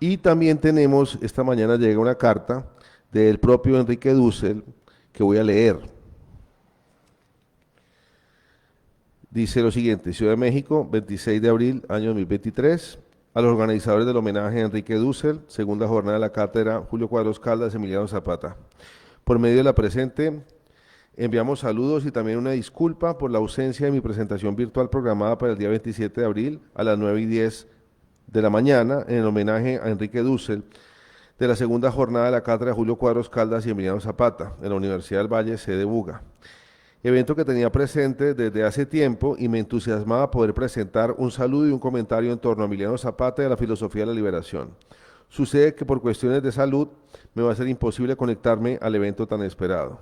Y también tenemos, esta mañana llega una carta del propio Enrique Dussel que voy a leer. Dice lo siguiente: Ciudad de México, 26 de abril, año 2023. A los organizadores del homenaje a Enrique Dussel, segunda jornada de la cátedra Julio Cuadros Caldas, Emiliano Zapata. Por medio de la presente, enviamos saludos y también una disculpa por la ausencia de mi presentación virtual programada para el día 27 de abril a las 9:10 de la mañana en el homenaje a Enrique Dussel de la segunda jornada de la cátedra Julio Cuadros Caldas y Emiliano Zapata en la Universidad del Valle, sede Buga. Evento que tenía presente desde hace tiempo y me entusiasmaba poder presentar un saludo y un comentario en torno a Emiliano Zapata y a la filosofía de la liberación. Sucede que por cuestiones de salud me va a ser imposible conectarme al evento tan esperado.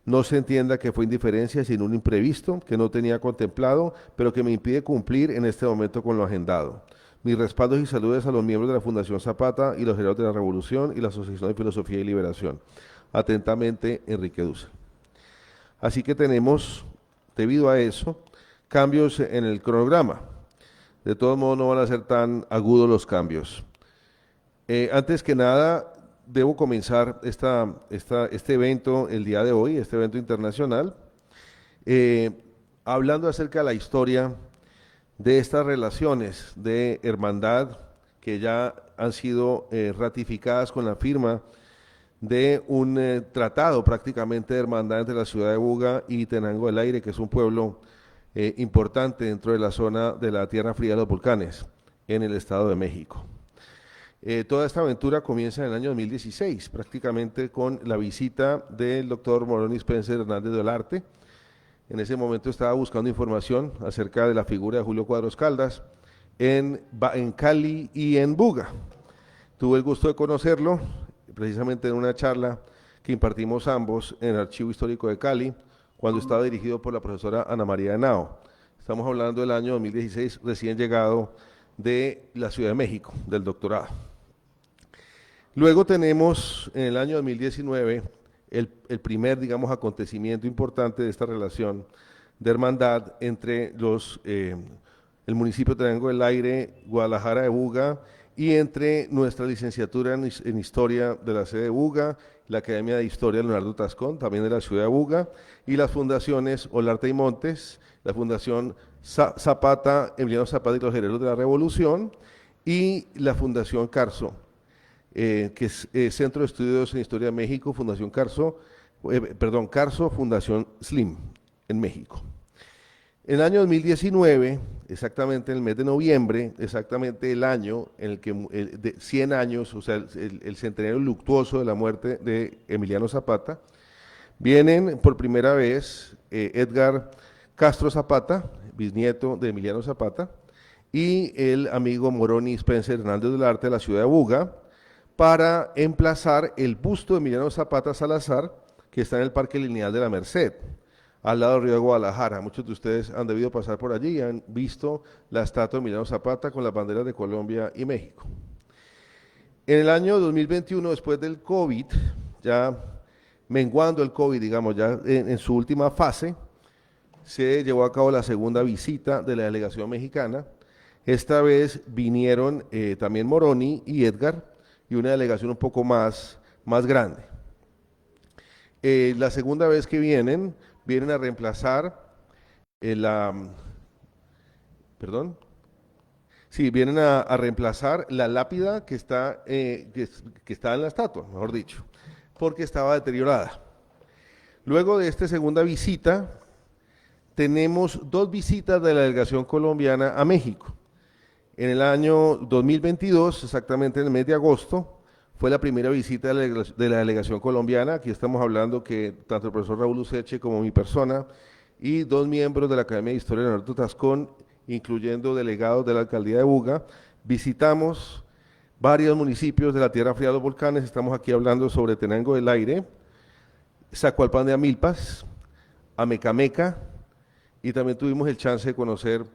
No se entienda que fue indiferencia, sino un imprevisto que no tenía contemplado, pero que me impide cumplir en este momento con lo agendado. Mis respaldos y saludos a los miembros de la Fundación Zapata y los Herederos de la Revolución y la Asociación de Filosofía y Liberación. Atentamente, Enrique Dussel. Así que tenemos, debido a eso, cambios en el cronograma. De todos modos, no van a ser tan agudos los cambios. Antes que nada, debo comenzar este evento el día de hoy, este evento internacional, hablando acerca de la historia de estas relaciones de hermandad que ya han sido ratificadas con la firma de un tratado prácticamente de hermandad entre la ciudad de Buga y Tenango del Aire, que es un pueblo importante dentro de la zona de la Tierra Fría de los Volcanes, en el Estado de México. Toda esta aventura comienza en el año 2016, prácticamente con la visita del doctor Moroni Spencer Hernández del Arte. En ese momento estaba buscando información acerca de la figura de Julio Cuadros Caldas en Cali y en Buga. Tuve el gusto de conocerlo precisamente en una charla que impartimos ambos en el Archivo Histórico de Cali, cuando estaba dirigido por la profesora Ana María Henao. Estamos hablando del año 2016, recién llegado de la Ciudad de México, del doctorado. Luego tenemos en el año 2019 el primer, digamos, acontecimiento importante de esta relación de hermandad entre el municipio de Tenango del Aire, Guadalajara de Buga, y entre nuestra licenciatura en Historia de la sede de Buga, la Academia de Historia Leonardo Tascón, también de la ciudad de Buga, y las fundaciones Olarte y Montes, la Fundación Zapata, Emiliano Zapata y los Herederos de la Revolución, y la Fundación Carso, que es Centro de Estudios en Historia de México, Fundación Carso, Carso, Fundación Slim, en México. En el año 2019, exactamente en el mes de noviembre, exactamente el año en el que, de 100 años, o sea, el centenario luctuoso de la muerte de Emiliano Zapata, vienen por primera vez Edgar Castro Zapata, bisnieto de Emiliano Zapata, y el amigo Moroni Spencer Hernández del Arte de la ciudad de Buga, para emplazar el busto de Emiliano Zapata Salazar, que está en el Parque Lineal de la Merced, al lado del río de Guadalajara. Muchos de ustedes han debido pasar por allí y han visto la estatua de Emiliano Zapata con las banderas de Colombia y México. En el año 2021, después del COVID, ya menguando el COVID, digamos, ya en su última fase, se llevó a cabo la segunda visita de la delegación mexicana. Esta vez vinieron también Moroni y Edgar, y una delegación un poco más grande. La segunda vez que vienen a reemplazar vienen a reemplazar la lápida que está en la estatua, mejor dicho, porque estaba deteriorada. Luego de esta segunda visita, tenemos dos visitas de la delegación colombiana a México. En el año 2022, exactamente en el mes de agosto, fue la primera visita de la delegación colombiana. Aquí estamos hablando que tanto el profesor Raúl Useche como mi persona y dos miembros de la Academia de Historia de Leonardo Tascón, incluyendo delegados de la Alcaldía de Buga, visitamos varios municipios de la Tierra Fría de los Volcanes. Estamos aquí hablando sobre Tenango del Aire, Zacualpan de Amilpas, Amecameca, y también tuvimos el chance de conocer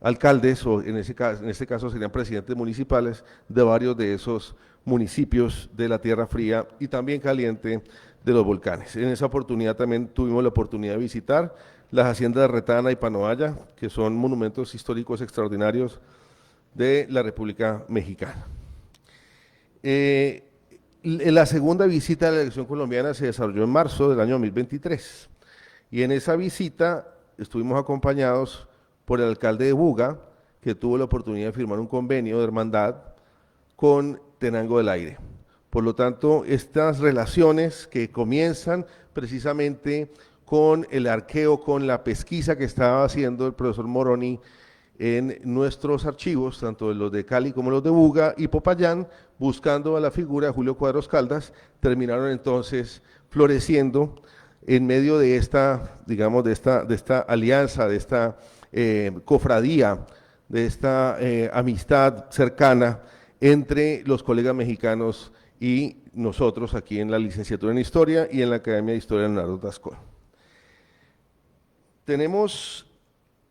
alcaldes, o en este caso serían presidentes municipales, de varios de esos municipios de la Tierra Fría y también caliente de los volcanes. En esa oportunidad también tuvimos la oportunidad de visitar las haciendas de Retana y Panoaya, que son monumentos históricos extraordinarios de la República Mexicana. La segunda visita de la delegación colombiana se desarrolló en marzo del año 2023 y en esa visita estuvimos acompañados por el alcalde de Buga, que tuvo la oportunidad de firmar un convenio de hermandad con Tenango del Aire. Por lo tanto, estas relaciones que comienzan precisamente con el arqueo, con la pesquisa que estaba haciendo el profesor Moroni en nuestros archivos, tanto los de Cali como los de Buga y Popayán, buscando a la figura de Julio Cuadros Caldas, terminaron entonces floreciendo en medio de esta, digamos, de esta alianza, de esta cofradía, de esta amistad cercana entre los colegas mexicanos y nosotros aquí en la licenciatura en Historia y en la Academia de Historia de Leonardo Tascón. Tenemos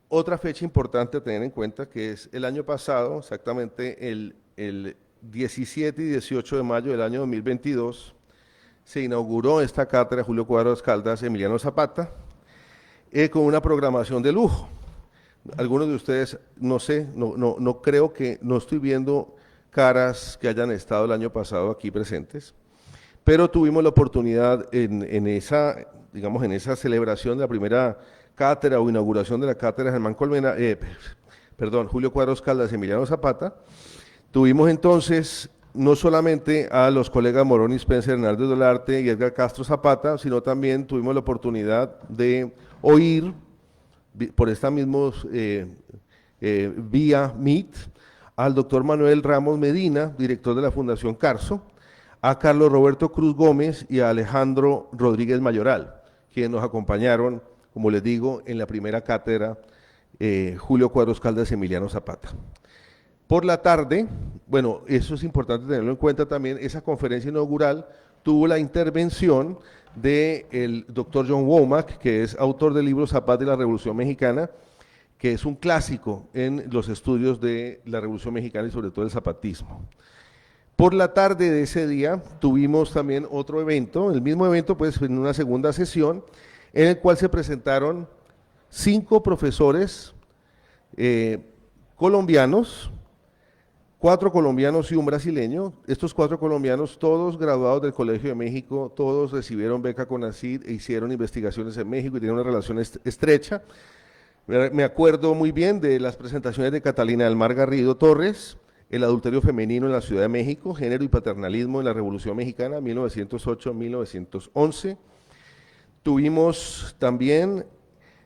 otra fecha importante a tener en cuenta, que es el año pasado, exactamente el 17 y 18 de mayo del año 2022, se inauguró esta cátedra Julio Cuadros Caldas Emiliano Zapata, con una programación de lujo. Algunos de ustedes, no sé, no creo que, no estoy viendo caras que hayan estado el año pasado aquí presentes, pero tuvimos la oportunidad en esa, digamos, en esa celebración de la primera cátedra o inauguración de la cátedra Germán Colmena, Julio Cuadros Caldas Emiliano Zapata, tuvimos entonces no solamente a los colegas Moroni Spencer, Hernández Dolarte y Edgar Castro Zapata, sino también tuvimos la oportunidad de oír por esta misma vía Meet al doctor Manuel Ramos Medina, director de la Fundación Carso, a Carlos Roberto Cruz Gómez y a Alejandro Rodríguez Mayoral, quienes nos acompañaron, como les digo, en la primera cátedra Julio Cuadros Caldas Emiliano Zapata. Por la tarde, bueno, eso es importante tenerlo en cuenta también, esa conferencia inaugural tuvo la intervención del doctor John Womack, que es autor del libro Zapata y la Revolución Mexicana, que es un clásico en los estudios de la Revolución Mexicana y sobre todo el zapatismo. Por la tarde de ese día tuvimos también otro evento, el mismo evento pues en una segunda sesión, en el cual se presentaron 5 profesores colombianos, 4 colombianos y un brasileño. Estos 4 colombianos, todos graduados del Colegio de México, todos recibieron beca CONACYT e hicieron investigaciones en México y tienen una relación estrecha. Me acuerdo muy bien de las presentaciones de Catalina del Mar Garrido Torres, El adulterio femenino en la Ciudad de México, Género y paternalismo en la Revolución Mexicana, 1908-1911. Tuvimos también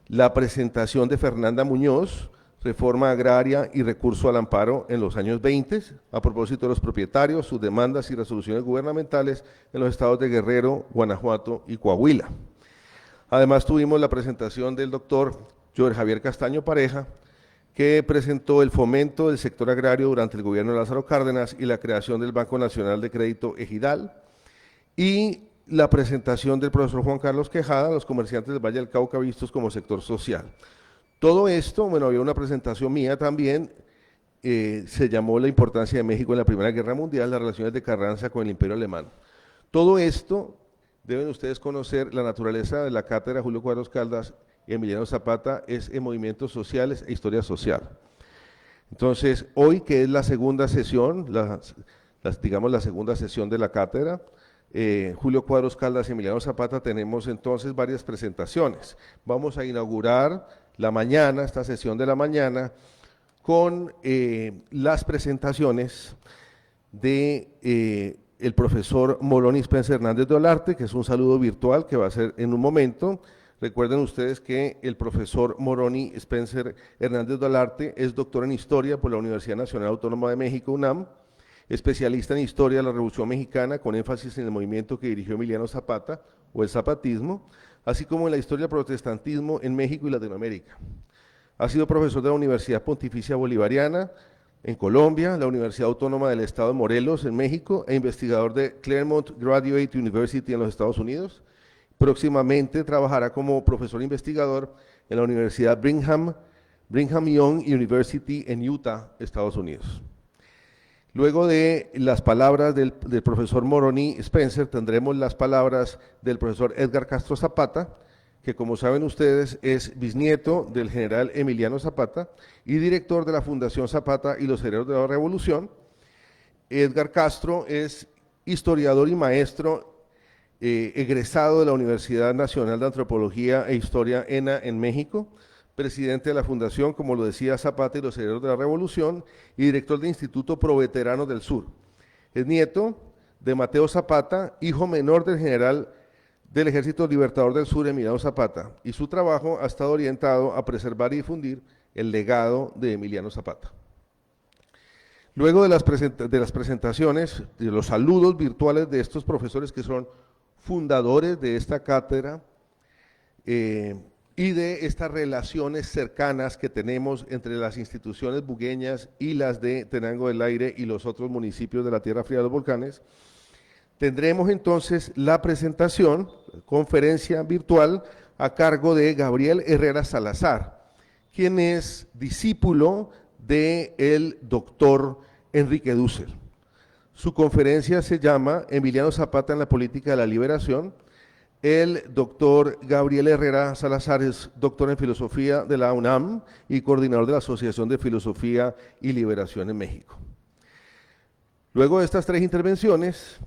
la presentación de Fernanda Muñoz, Reforma Agraria y Recurso al Amparo en los años 20, a propósito de los propietarios, sus demandas y resoluciones gubernamentales en los estados de Guerrero, Guanajuato y Coahuila. Además tuvimos la presentación del doctor Joel Javier Castaño Pareja, que presentó el fomento del sector agrario durante el gobierno de Lázaro Cárdenas y la creación del Banco Nacional de Crédito Ejidal, y la presentación del profesor Juan Carlos Quejada, los comerciantes del Valle del Cauca vistos como sector social. Todo esto, bueno, había una presentación mía también, se llamó La importancia de México en la Primera Guerra Mundial, las relaciones de Carranza con el Imperio Alemán. Todo esto, deben ustedes conocer, la naturaleza de la cátedra Julio Cuadros Caldas y Emiliano Zapata es en movimientos sociales e historia social. Entonces, hoy que es la segunda sesión, digamos la segunda sesión de la cátedra, Julio Cuadros Caldas y Emiliano Zapata, tenemos entonces varias presentaciones. Vamos a inaugurar la mañana, esta sesión de la mañana, con las presentaciones de el profesor Moroni Spencer Hernández Dolarte, que es un saludo virtual que va a ser en un momento. Recuerden ustedes que el profesor Moroni Spencer Hernández Dolarte es doctor en Historia por la Universidad Nacional Autónoma de México, UNAM, especialista en Historia de la Revolución Mexicana, con énfasis en el movimiento que dirigió Emiliano Zapata, o el zapatismo, así como en la historia del protestantismo en México y Latinoamérica. Ha sido profesor de la Universidad Pontificia Bolivariana en Colombia, la Universidad Autónoma del Estado de Morelos en México, e investigador de Claremont Graduate University en los Estados Unidos. Próximamente trabajará como profesor investigador en la Universidad Brigham Young University en Utah, Estados Unidos. Luego de las palabras del profesor Moroni Spencer, tendremos las palabras del profesor Edgar Castro Zapata, que como saben ustedes es bisnieto del general Emiliano Zapata y director de la Fundación Zapata y los Herederos de la Revolución. Edgar Castro es historiador y maestro egresado de la Universidad Nacional de Antropología e Historia ENA en México, presidente de la Fundación, como lo decía, Zapata y los Herederos de la Revolución, y director del Instituto Proveteranos del Sur. Es nieto de Mateo Zapata, hijo menor del general del Ejército Libertador del Sur, Emiliano Zapata, y su trabajo ha estado orientado a preservar y difundir el legado de Emiliano Zapata. Luego de las presentaciones, de los saludos virtuales de estos profesores que son fundadores de esta cátedra y de estas relaciones cercanas que tenemos entre las instituciones bugueñas y las de Tenango del Aire y los otros municipios de la Tierra Fría de los Volcanes, tendremos entonces la presentación, conferencia virtual, a cargo de Gabriel Herrera Salazar, quien es discípulo del doctor Enrique Dussel. Su conferencia se llama Emiliano Zapata en la política de la liberación. El doctor Gabriel Herrera Salazar es doctor en filosofía de la UNAM y coordinador de la Asociación de Filosofía y Liberación en México. Luego de estas 3 intervenciones,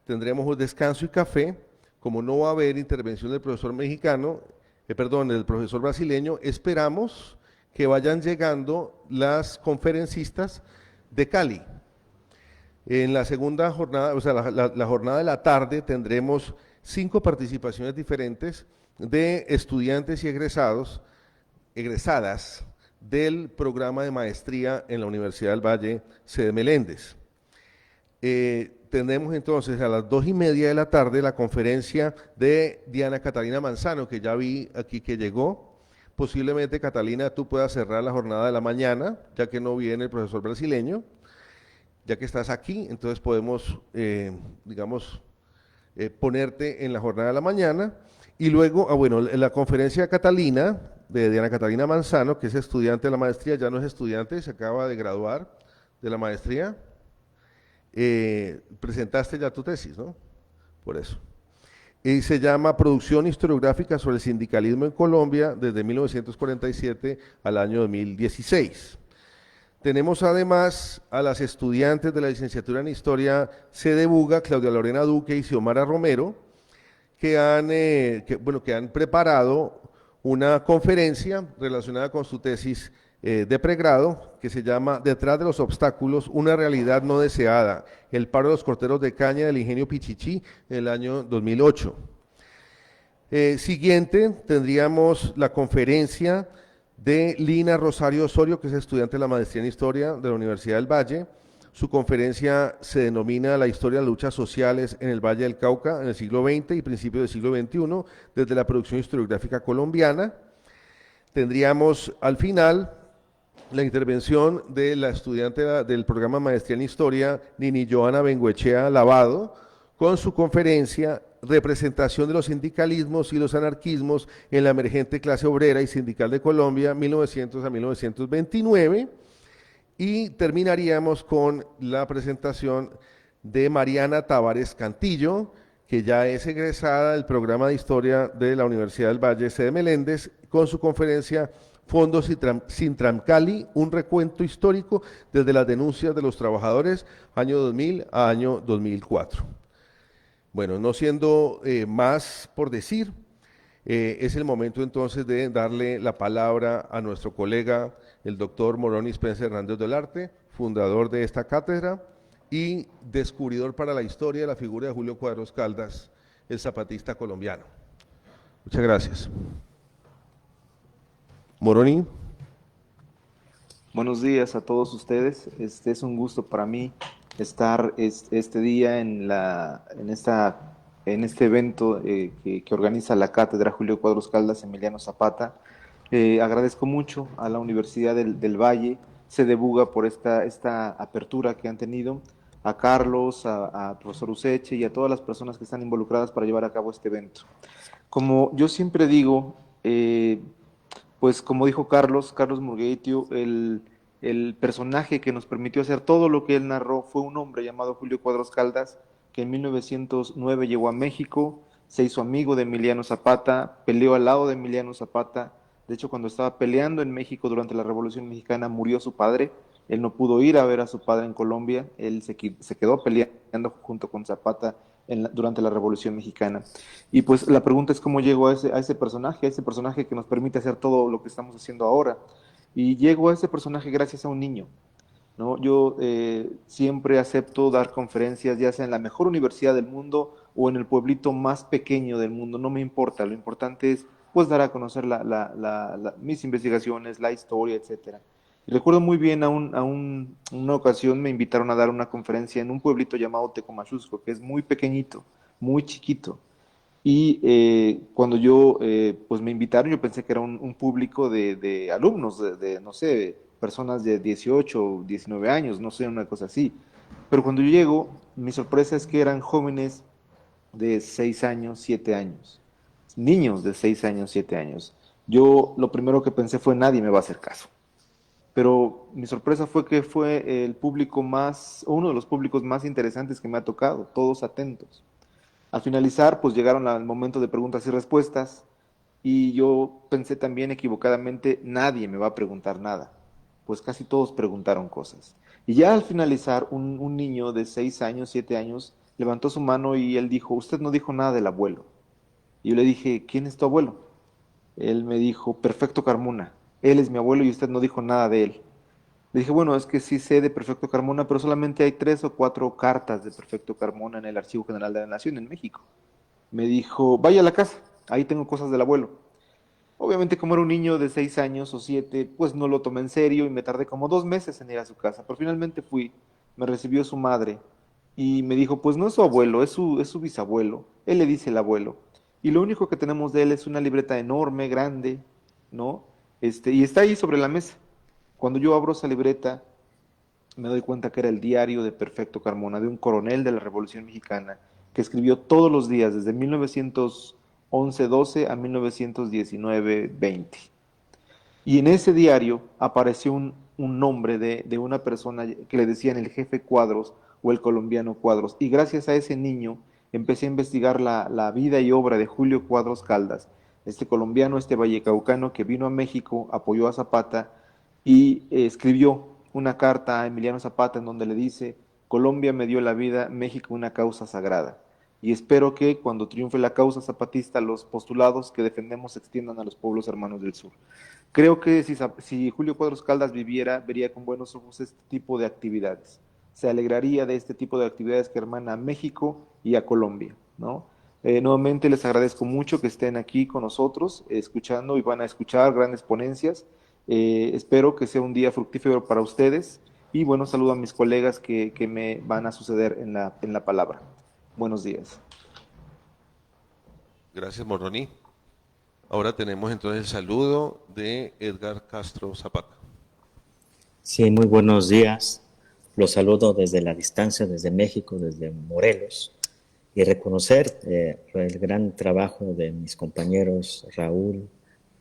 tendremos un descanso y café. Como no va a haber intervención del profesor del profesor brasileño, esperamos que vayan llegando las conferencistas de Cali. En la segunda jornada, o sea, la jornada de la tarde, tendremos 5 participaciones diferentes de estudiantes y egresadas del programa de maestría en la Universidad del Valle, sede Meléndez. Tendremos entonces a las 2:30 de la tarde la conferencia de Diana Catalina Manzano, que ya vi aquí que llegó. Posiblemente, Catalina, tú puedas cerrar la jornada de la mañana, ya que no viene el profesor brasileño. Ya que estás aquí, entonces podemos, ponerte en la jornada de la mañana. Y luego, la conferencia de Catalina, de Diana Catalina Manzano, que es estudiante de la maestría, ya no es estudiante, se acaba de graduar de la maestría. Presentaste ya tu tesis, ¿no? Por eso. Y se llama Producción Historiográfica sobre el Sindicalismo en Colombia desde 1947 al año 2016. Tenemos además a las estudiantes de la licenciatura en Historia sede Buga, Claudia Lorena Duque y Xiomara Romero, que han preparado una conferencia relacionada con su tesis de pregrado, que se llama Detrás de los obstáculos, una realidad no deseada, el paro de los corteros de caña del ingenio Pichichi en el año 2008. Siguiente, tendríamos la conferencia de Lina Rosario Osorio, que es estudiante de la maestría en Historia de la Universidad del Valle. Su conferencia se denomina La historia de las luchas sociales en el Valle del Cauca en el siglo XX y principios del siglo XXI, desde la producción historiográfica colombiana. Tendríamos al final la intervención de la estudiante del programa Maestría en Historia, Nini Joana Bengoechea Lavado, con su conferencia Representación de los sindicalismos y los anarquismos en la emergente clase obrera y sindical de Colombia, 1900 a 1929, y terminaríamos con la presentación de Mariana Tavares Cantillo, que ya es egresada del programa de Historia de la Universidad del Valle, sede Meléndez, con su conferencia Fondos Sintramcali, un recuento histórico desde las denuncias de los trabajadores, año 2000 a año 2004. Bueno, no siendo más por decir, es el momento entonces de darle la palabra a nuestro colega, el doctor Moroni Spencer Hernández del Arte, fundador de esta cátedra y descubridor para la historia de la figura de Julio Cuadros Caldas, el zapatista colombiano. Muchas gracias. Moroni. Buenos días a todos ustedes. Es un gusto para mí estar este día en este evento que organiza la Cátedra Julio Cuadros Caldas Emiliano Zapata. Agradezco mucho a la Universidad del Valle, sede Buga, por esta apertura que han tenido, a Carlos, a profesor Useche y a todas las personas que están involucradas para llevar a cabo este evento. Como yo siempre digo, pues como dijo Carlos Murgueitio, el personaje que nos permitió hacer todo lo que él narró fue un hombre llamado Julio Cuadros Caldas, que en 1909 llegó a México, se hizo amigo de Emiliano Zapata, peleó al lado de Emiliano Zapata. De hecho, cuando estaba peleando en México durante la Revolución Mexicana, murió su padre, Él no pudo ir a ver a su padre en Colombia, él se quedó peleando junto con Zapata durante la Revolución Mexicana. Y pues la pregunta es cómo llego a ese personaje que nos permite hacer todo lo que estamos haciendo ahora. Y llego a ese personaje gracias a un niño, ¿no? Yo siempre acepto dar conferencias, ya sea en la mejor universidad del mundo o en el pueblito más pequeño del mundo, no me importa, lo importante es pues dar a conocer mis investigaciones, la historia, etcétera. Y recuerdo muy bien una ocasión me invitaron a dar una conferencia en un pueblito llamado Tecomachusco, que es muy pequeñito, muy chiquito. Y cuando pues me invitaron, yo pensé que era un público de alumnos, no sé, personas de 18 o 19 años, no sé, una cosa así. Pero cuando yo llego, mi sorpresa es que eran jóvenes de 6 años, 7 años, niños de 6 años, 7 años. Yo lo primero que pensé fue nadie me va a hacer caso. Pero mi sorpresa fue que fue el público más, uno de los públicos más interesantes que me ha tocado, todos atentos. Al finalizar, pues llegaron al momento de preguntas y respuestas y yo pensé también equivocadamente, nadie me va a preguntar nada, pues casi todos preguntaron cosas. Y ya al finalizar, un niño de 6 años, 7 años, levantó su mano y él dijo, usted no dijo nada del abuelo. Y yo le dije, ¿quién es tu abuelo? Él me dijo, Perfecto Carmona, él es mi abuelo y usted no dijo nada de él. Le dije, bueno, es que sí sé de Perfecto Carmona, pero solamente hay 3 o 4 cartas de Perfecto Carmona en el Archivo General de la Nación en México. Me dijo, vaya a la casa, ahí tengo cosas del abuelo. Obviamente como era un niño de 6 años o 7, pues no lo tomé en serio y me tardé como 2 meses en ir a su casa, pero finalmente fui, me recibió su madre y me dijo, pues no es su abuelo, es su bisabuelo, él le dice el abuelo. Y lo único que tenemos de él es una libreta enorme, grande, ¿no? Y está ahí sobre la mesa. Cuando yo abro esa libreta, me doy cuenta que era el diario de Perfecto Carmona, de un coronel de la Revolución Mexicana, que escribió todos los días, desde 1911-12 a 1919-20. Y en ese diario apareció un nombre de una persona que le decían el jefe Cuadros o el colombiano Cuadros. Y gracias a ese niño empecé a investigar la vida y obra de Julio Cuadros Caldas, este colombiano, este vallecaucano que vino a México, apoyó a Zapata y escribió una carta a Emiliano Zapata en donde le dice, Colombia me dio la vida, México una causa sagrada. Y espero que cuando triunfe la causa zapatista, los postulados que defendemos se extiendan a los pueblos hermanos del sur. Creo que si Julio Cuadros Caldas viviera, vería con buenos ojos este tipo de actividades. Se alegraría de este tipo de actividades que hermana a México y a Colombia, ¿no? Nuevamente les agradezco mucho que estén aquí con nosotros, escuchando y van a escuchar grandes ponencias. Espero que sea un día fructífero para ustedes y bueno, saludo a mis colegas que me van a suceder en la palabra. Buenos días. Gracias, Moroni. Ahora tenemos entonces el saludo de Edgar Castro Zapata. Sí, muy buenos días. Los saludo desde la distancia, desde México, desde Morelos, y reconocer el gran trabajo de mis compañeros Raúl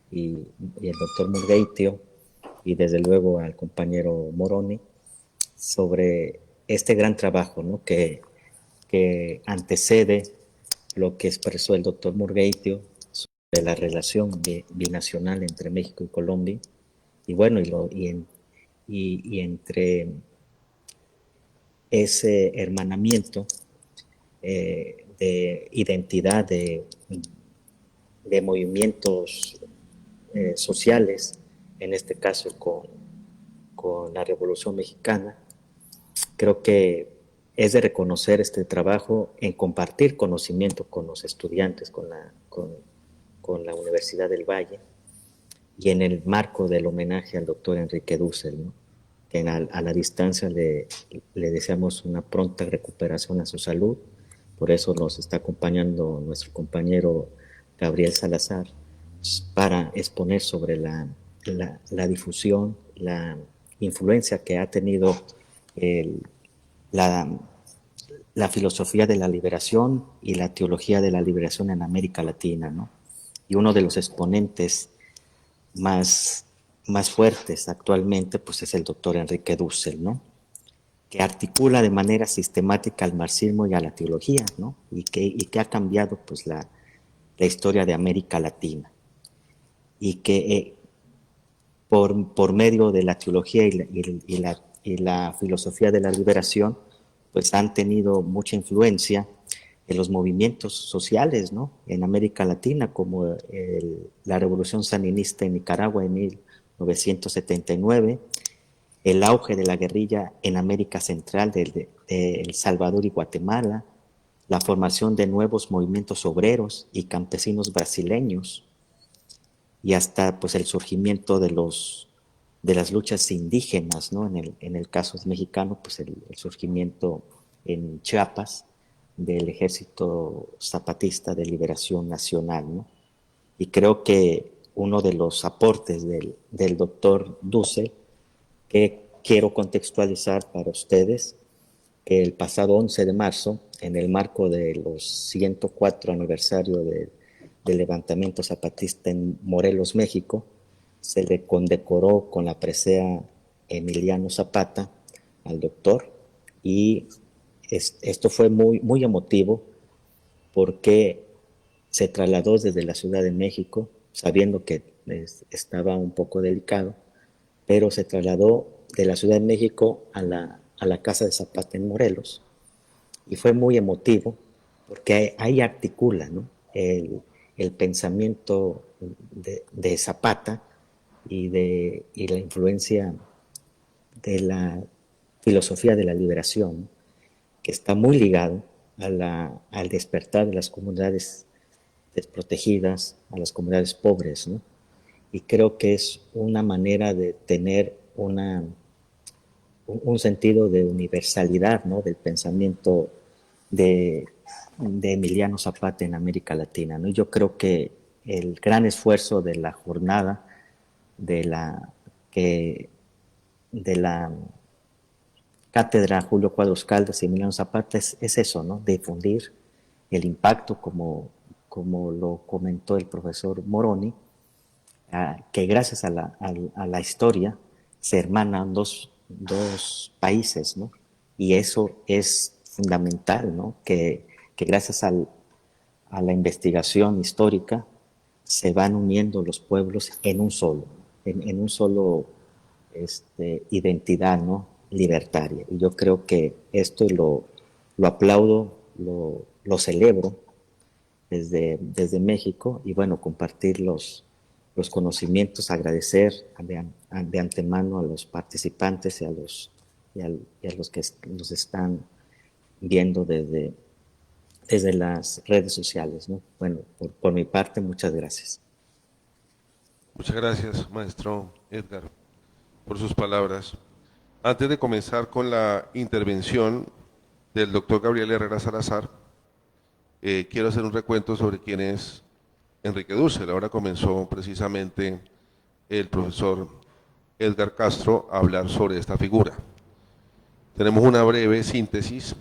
y el doctor Murgueitio, y desde luego al compañero Moroni, sobre este gran trabajo, ¿no? que antecede lo que expresó el doctor Murgueitio sobre la relación binacional entre México y Colombia, y bueno, y entre ese hermanamiento de identidad de movimientos sociales, en este caso con la Revolución Mexicana. Creo que es de reconocer este trabajo en compartir conocimiento con los estudiantes, con la Universidad del Valle, y en el marco del homenaje al doctor Enrique Dussel, ¿no? Que a la distancia le deseamos una pronta recuperación a su salud. Por eso nos está acompañando nuestro compañero Gabriel Salazar para exponer sobre la difusión, la influencia que ha tenido la, la filosofía de la liberación y la teología de la liberación en América Latina, ¿no? Y uno de los exponentes más fuertes actualmente, pues es el doctor Enrique Dussel, ¿no? Que articula de manera sistemática al marxismo y a la teología, ¿no? Y que ha cambiado, pues, la historia de América Latina. Y que por medio de la teología y y la filosofía de la liberación pues han tenido mucha influencia en los movimientos sociales, ¿no? En América Latina, como la Revolución Sandinista en Nicaragua en 1979, el auge de la guerrilla en América Central, de El Salvador y Guatemala, la formación de nuevos movimientos obreros y campesinos brasileños, y hasta pues el surgimiento de las luchas indígenas, ¿no? En el caso mexicano, pues el surgimiento en Chiapas del Ejército Zapatista de Liberación Nacional, ¿no? Y creo que uno de los aportes del doctor Dussel, que quiero contextualizar para ustedes, que el pasado 11 de marzo, en el marco de los 104 aniversario del levantamiento zapatista en Morelos, México, se le condecoró con la presea Emiliano Zapata al doctor, y esto fue muy, muy emotivo porque se trasladó desde la Ciudad de México, sabiendo que estaba un poco delicado, pero se trasladó de la Ciudad de México a la casa de Zapata en Morelos, y fue muy emotivo porque ahí articula, ¿no? el pensamiento de Zapata y la influencia de la filosofía de la liberación, que está muy ligado al despertar de las comunidades desprotegidas, a las comunidades pobres, ¿no? Y creo que es una manera de tener un sentido de universalidad, ¿no? Del pensamiento de Emiliano Zapata en América Latina, ¿no? Yo creo que el gran esfuerzo de la jornada de la cátedra Julio Cuadros Caldas y Emiliano Zapata es eso, ¿no? Difundir el impacto, como lo comentó el profesor Moroni, que gracias a la historia se hermanan dos países, ¿no? Y eso es fundamental, ¿no? Que gracias a la investigación histórica se van uniendo los pueblos en un solo, en un solo identidad, ¿no? Libertaria. Y yo creo que esto lo aplaudo, lo celebro desde México, y bueno, compartir los conocimientos, agradecer de antemano a los participantes y a los que nos están viendo desde las redes sociales, ¿no? Bueno, por mi parte, muchas gracias. Muchas gracias, maestro Edgar, por sus palabras. Antes de comenzar con la intervención del doctor Gabriel Herrera Salazar, quiero hacer un recuento sobre quién es Enrique Dussel. Ahora comenzó precisamente el profesor Edgar Castro a hablar sobre esta figura. Tenemos una breve síntesis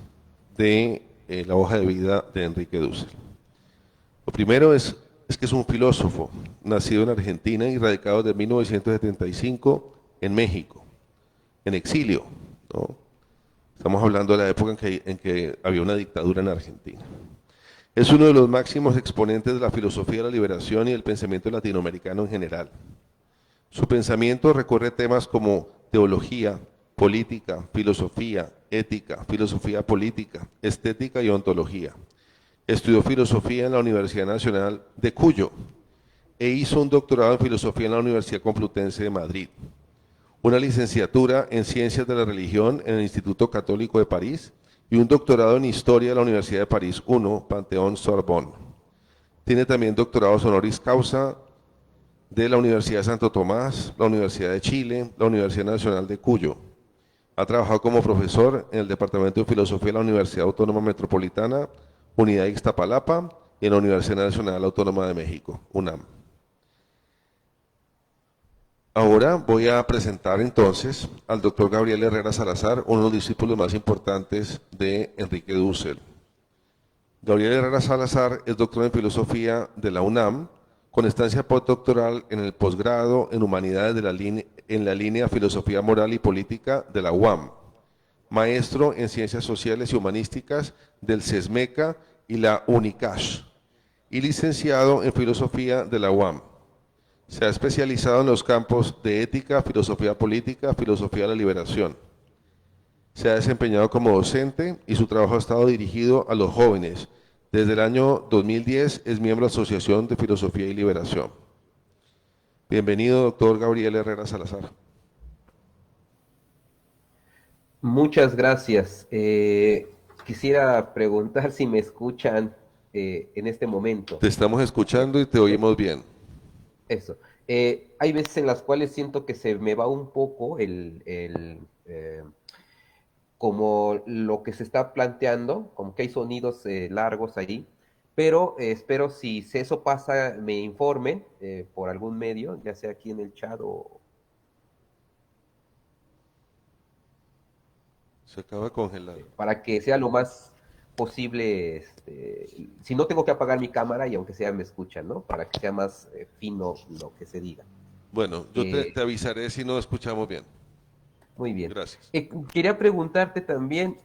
de la hoja de vida de Enrique Dussel. Lo primero es que es un filósofo, nacido en Argentina y radicado desde 1975 en México, en exilio, ¿no? Estamos hablando de la época en que había una dictadura en Argentina. Es uno de los máximos exponentes de la filosofía de la liberación y del pensamiento latinoamericano en general. Su pensamiento recorre temas como teología, política, filosofía, ética, filosofía política, estética y ontología. Estudió filosofía en la Universidad Nacional de Cuyo e hizo un doctorado en filosofía en la Universidad Complutense de Madrid, una licenciatura en Ciencias de la Religión en el Instituto Católico de París y un doctorado en Historia de la Universidad de París I, Panteón Sorbonne. Tiene también doctorados honoris causa de la Universidad de Santo Tomás, la Universidad de Chile, la Universidad Nacional de Cuyo. Ha trabajado como profesor en el Departamento de Filosofía de la Universidad Autónoma Metropolitana, Unidad de Iztapalapa, y en la Universidad Nacional Autónoma de México, UNAM. Ahora voy a presentar entonces al doctor Gabriel Herrera Salazar, uno de los discípulos más importantes de Enrique Dussel. Gabriel Herrera Salazar es doctor en filosofía de la UNAM, con estancia postdoctoral en el posgrado en humanidades en la línea Filosofía Moral y Política de la UAM, maestro en Ciencias Sociales y Humanísticas del CESMECA y la UNICASH, y licenciado en Filosofía de la UAM. Se ha especializado en los campos de ética, filosofía política, filosofía de la liberación. Se ha desempeñado como docente y su trabajo ha estado dirigido a los jóvenes. Desde el año 2010 es miembro de la Asociación de Filosofía y Liberación. Bienvenido, doctor Gabriel Herrera Salazar. Muchas gracias. Quisiera preguntar si me escuchan en este momento. Te estamos escuchando y te oímos bien. Eso. Hay veces en las cuales siento que se me va un poco como lo que se está planteando, como que hay sonidos largos ahí, pero espero si eso pasa, me informen por algún medio, ya sea aquí en el chat o... Se acaba de congelar. para que sea lo más posible, si no tengo que apagar mi cámara y aunque sea me escuchan, ¿no? Para que sea más fino lo que se diga. Bueno, yo te avisaré si no escuchamos bien. Muy bien. Gracias. Quería preguntarte también,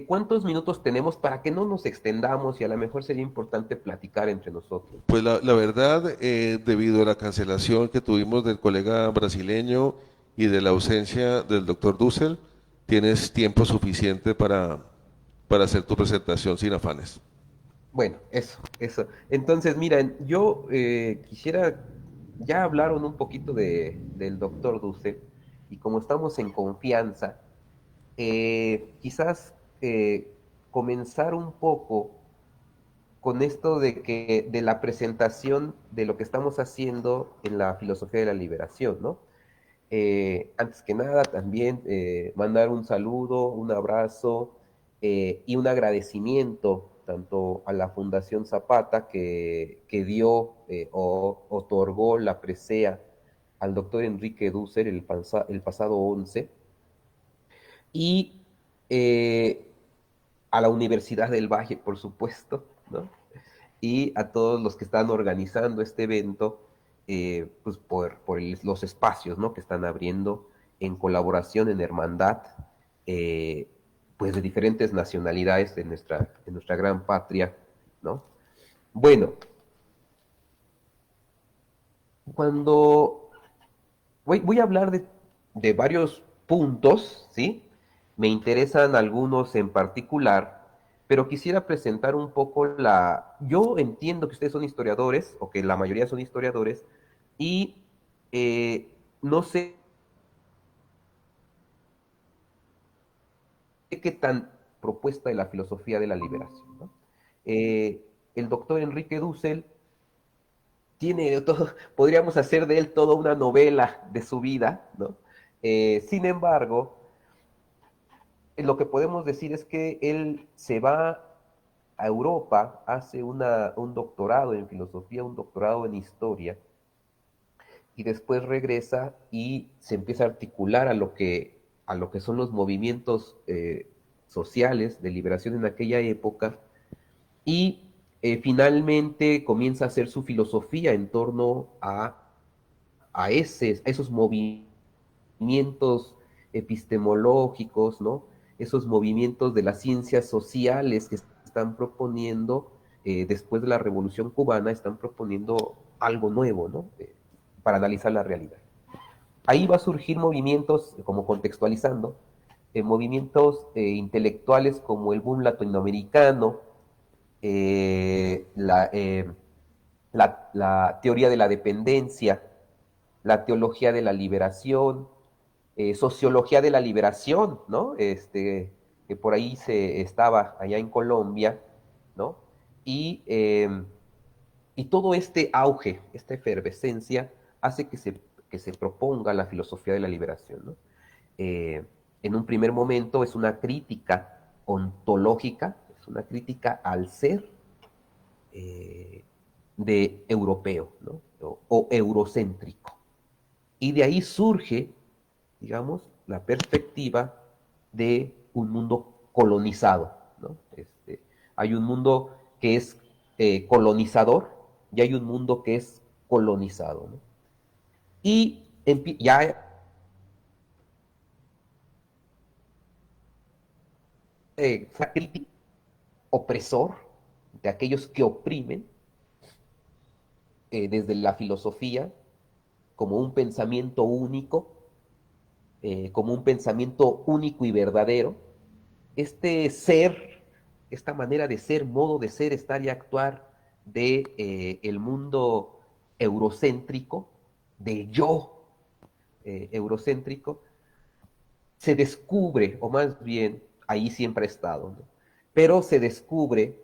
¿cuántos minutos tenemos para que no nos extendamos y a lo mejor sería importante platicar entre nosotros? Pues la verdad, debido a la cancelación que tuvimos del colega brasileño y de la ausencia del doctor Dussel, tienes tiempo suficiente para hacer tu presentación sin afanes. Bueno, eso. Entonces, miren, yo quisiera, ya hablaron un poquito del doctor Dussel y como estamos en confianza, quizás comenzar un poco con esto de la presentación de lo que estamos haciendo en la filosofía de la liberación, ¿no? Antes que nada, también mandar un saludo, un abrazo y un agradecimiento tanto a la Fundación Zapata que dio o otorgó la presea al doctor Enrique Dussel el pasado 11 y a la Universidad del Valle, por supuesto, ¿no? Y a todos los que están organizando este evento, pues los espacios, ¿no? Que están abriendo en colaboración, en hermandad, pues de diferentes nacionalidades de nuestra gran patria, ¿no? Bueno, cuando voy a hablar de varios puntos, ¿sí? Me interesan algunos en particular, pero quisiera presentar un poco Yo entiendo que ustedes son historiadores, o que la mayoría son historiadores, y no sé qué tan propuesta de la filosofía de la liberación, ¿no? El doctor Enrique Dussel tiene todo, podríamos hacer de él toda una novela de su vida, ¿no? Sin embargo, lo que podemos decir es que él se va a Europa, hace un doctorado en filosofía, un doctorado en historia, y después regresa y se empieza a articular a lo que son los movimientos sociales de liberación en aquella época, y finalmente comienza a hacer su filosofía en torno a esos movimientos epistemológicos, ¿no? Esos movimientos de las ciencias sociales que están proponiendo, después de la Revolución Cubana, están proponiendo algo nuevo, ¿no? Para analizar la realidad. Ahí va a surgir movimientos, como contextualizando, movimientos intelectuales como el boom latinoamericano, la, la teoría de la dependencia, la teología de la liberación, sociología de la liberación, ¿no? Que por ahí se estaba allá en Colombia, ¿no? Y todo este auge, esta efervescencia, hace que se proponga la filosofía de la liberación, ¿no? En un primer momento es una crítica ontológica, es una crítica al ser de europeo, ¿no? O eurocéntrico. Y de ahí surge, digamos, la perspectiva de un mundo colonizado, ¿no? Hay un mundo que es colonizador y hay un mundo que es colonizado, ¿no? Y ya crítica opresor de aquellos que oprimen desde la filosofía como un pensamiento único, como un pensamiento único y verdadero, este ser, esta manera de ser, modo de ser, estar y actuar de el mundo eurocéntrico, del yo eurocéntrico, se descubre, o más bien, ahí siempre ha estado, ¿no? Pero se descubre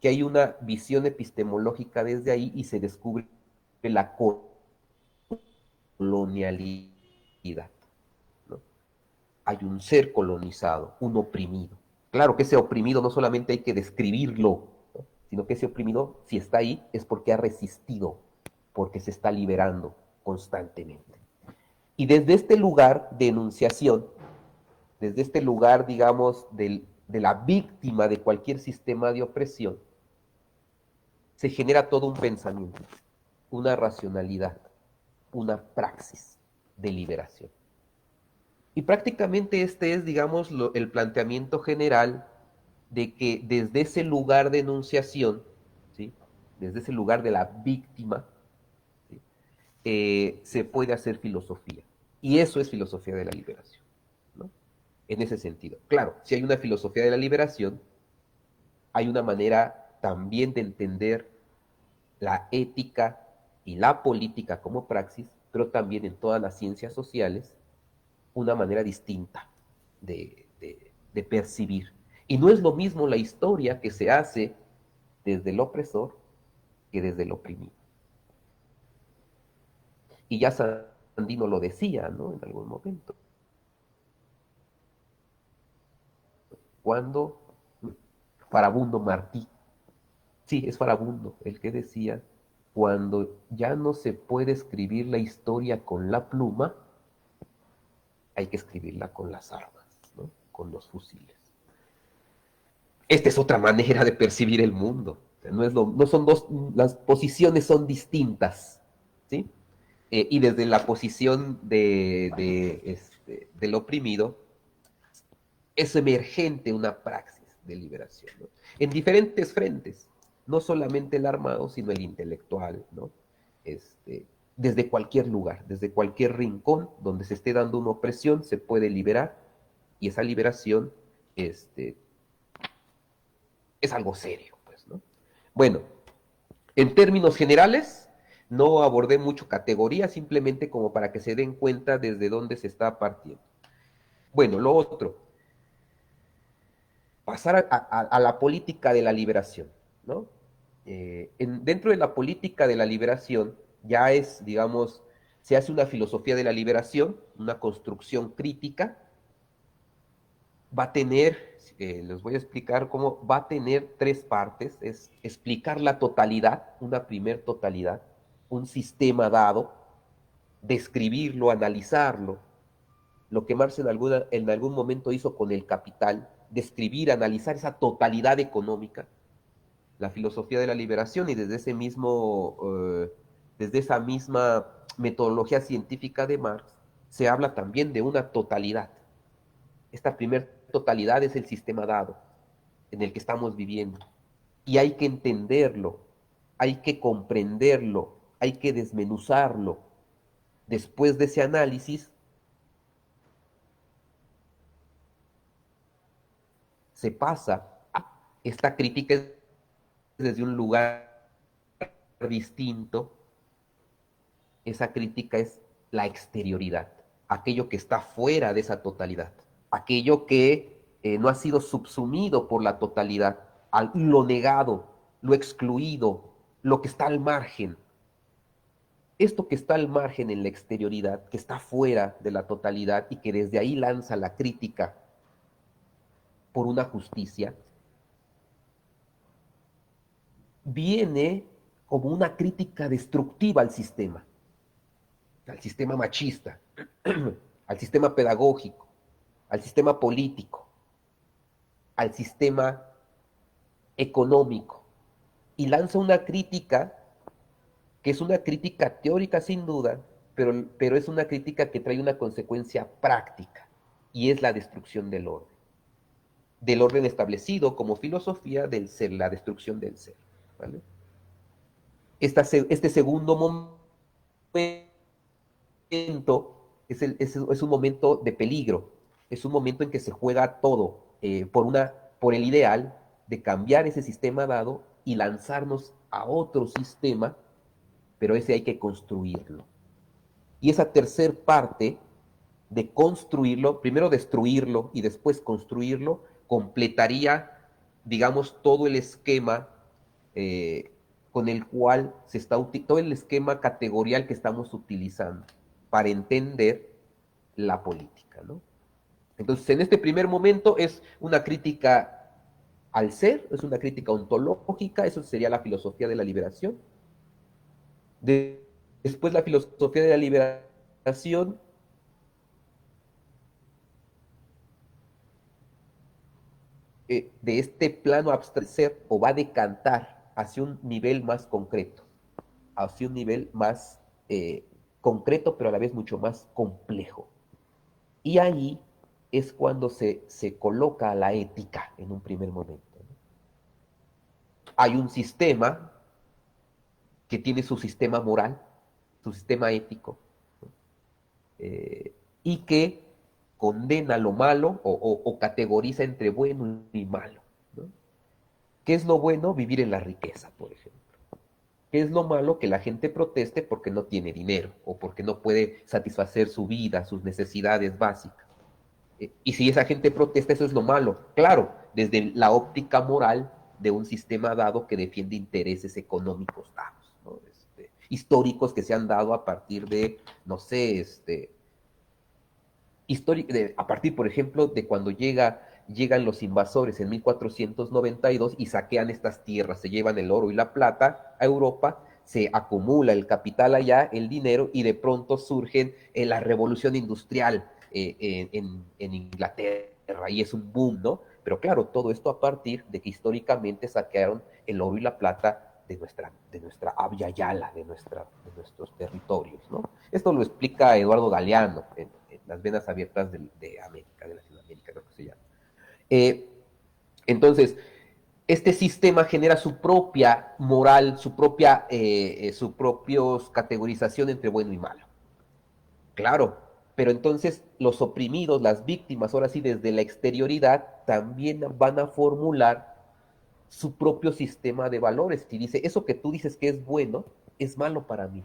que hay una visión epistemológica desde ahí y se descubre la colonialidad, ¿no? Hay un ser colonizado, un oprimido. Claro que ese oprimido no solamente hay que describirlo, ¿no? Sino que ese oprimido, si está ahí, es porque ha resistido, porque se está liberando constantemente. Y desde este lugar de enunciación, desde este lugar, digamos, de la víctima de cualquier sistema de opresión, se genera todo un pensamiento, una racionalidad, una praxis de liberación. Y prácticamente este es, digamos, el planteamiento general de que desde ese lugar de enunciación, ¿sí? Desde ese lugar de la víctima, ¿sí? Se puede hacer filosofía. Y eso es filosofía de la liberación, ¿no? En ese sentido. Claro, si hay una filosofía de la liberación, hay una manera también de entender la ética y la política como praxis, pero también en todas las ciencias sociales, una manera distinta de percibir. Y no es lo mismo la historia que se hace desde el opresor que desde el oprimido. Y ya Sandino lo decía, ¿no? En algún momento. Cuando Farabundo Martí, sí, es Farabundo el que decía, cuando ya no se puede escribir la historia con la pluma, hay que escribirla con las armas, ¿no? Con los fusiles. Esta es otra manera de percibir el mundo. O sea, no son dos, las posiciones son distintas, ¿sí? Y desde la posición del oprimido, es emergente una praxis de liberación, ¿no? En diferentes frentes, no solamente el armado, sino el intelectual, ¿no? Desde cualquier lugar, desde cualquier rincón donde se esté dando una opresión, se puede liberar, y esa liberación es algo serio, pues, ¿no? Bueno, en términos generales, no abordé mucho categorías, simplemente como para que se den cuenta desde dónde se está partiendo. Bueno, lo otro, pasar a la política de la liberación, ¿no? Dentro de la política de la liberación ya es, digamos, se hace una filosofía de la liberación, una construcción crítica, va a tener, les voy a explicar cómo va a tener tres partes, es explicar la totalidad, una primer totalidad, un sistema dado, describirlo, analizarlo, lo que Marx en algún momento hizo con el capital, describir, analizar esa totalidad económica, la filosofía de la liberación, y desde esa misma metodología científica de Marx, se habla también de una totalidad. Esta primera totalidad es el sistema dado en el que estamos viviendo. Y hay que entenderlo, hay que comprenderlo, hay que desmenuzarlo. Después de ese análisis, se pasa a esta crítica desde un lugar distinto. Esa crítica es la exterioridad, aquello que está fuera de esa totalidad, aquello que no ha sido subsumido por la totalidad, lo negado, lo excluido, lo que está al margen. Esto que está al margen en la exterioridad, que está fuera de la totalidad y que desde ahí lanza la crítica por una justicia, viene como una crítica destructiva al sistema machista, al sistema pedagógico, al sistema político, al sistema económico, y lanza una crítica que es una crítica teórica sin duda, pero es una crítica que trae una consecuencia práctica, y es la destrucción del orden establecido como filosofía del ser, la destrucción del ser, ¿vale? Este segundo momento es un momento de peligro, es un momento en que se juega todo, por el ideal de cambiar ese sistema dado y lanzarnos a otro sistema, pero ese hay que construirlo. Y esa tercer parte de construirlo, primero destruirlo y después construirlo, completaría, digamos, todo el esquema con el cual todo el esquema categorial que estamos utilizando para entender la política, ¿no? Entonces, en este primer momento es una crítica al ser, es una crítica ontológica, eso sería la filosofía de la liberación. Después la filosofía de la liberación de este plano abstraer o va a decantar hacia un nivel más concreto, hacia un nivel más concreto, pero a la vez mucho más complejo. Y ahí es cuando se coloca la ética en un primer momento, ¿no? Hay un sistema que tiene su sistema moral, su sistema ético, ¿no? Y que condena lo malo o categoriza entre bueno y malo, ¿no? ¿Qué es lo bueno? Vivir en la riqueza, por ejemplo. ¿Qué es lo malo? Que la gente proteste porque no tiene dinero o porque no puede satisfacer su vida, sus necesidades básicas. Y si esa gente protesta, eso es lo malo. Claro, desde la óptica moral de un sistema dado que defiende intereses económicos dados, ¿no? Históricos que se han dado a partir de, no sé, a partir, por ejemplo, de cuando llegan los invasores en 1492 y saquean estas tierras, se llevan el oro y la plata a Europa, se acumula el capital allá, el dinero, y de pronto surgen la revolución industrial en Inglaterra, y es un boom, ¿no? Pero claro, todo esto a partir de que históricamente saquearon el oro y la plata de nuestra Abya Yala, de nuestros territorios, ¿no? Esto lo explica Eduardo Galeano en Las venas abiertas de América, de Latinoamérica, creo que se llama. Entonces, este sistema genera su propia moral, su propia categorización entre bueno y malo. Claro, pero entonces los oprimidos, las víctimas, ahora sí, desde la exterioridad, también van a formular su propio sistema de valores. Y dice, eso que tú dices que es bueno, es malo para mí.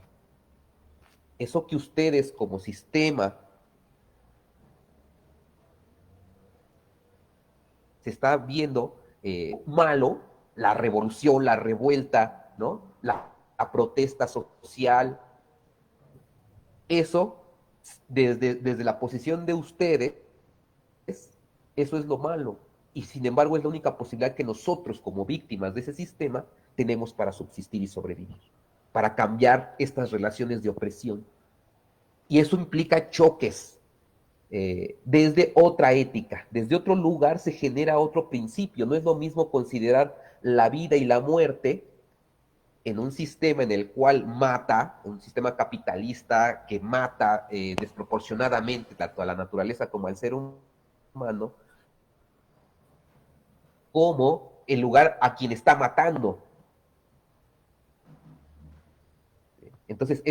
Eso que ustedes como sistema se está viendo malo, la revolución, la revuelta, ¿no? La protesta social, eso, desde la posición de ustedes, eso es lo malo. Y sin embargo es la única posibilidad que nosotros, como víctimas de ese sistema, tenemos para subsistir y sobrevivir, para cambiar estas relaciones de opresión. Y eso implica choques desde otra ética, desde otro lugar se genera otro principio. No es lo mismo considerar la vida y la muerte en un sistema en el cual mata, un sistema capitalista que mata desproporcionadamente tanto a la naturaleza como al ser humano, como el lugar a quien está matando. Entonces,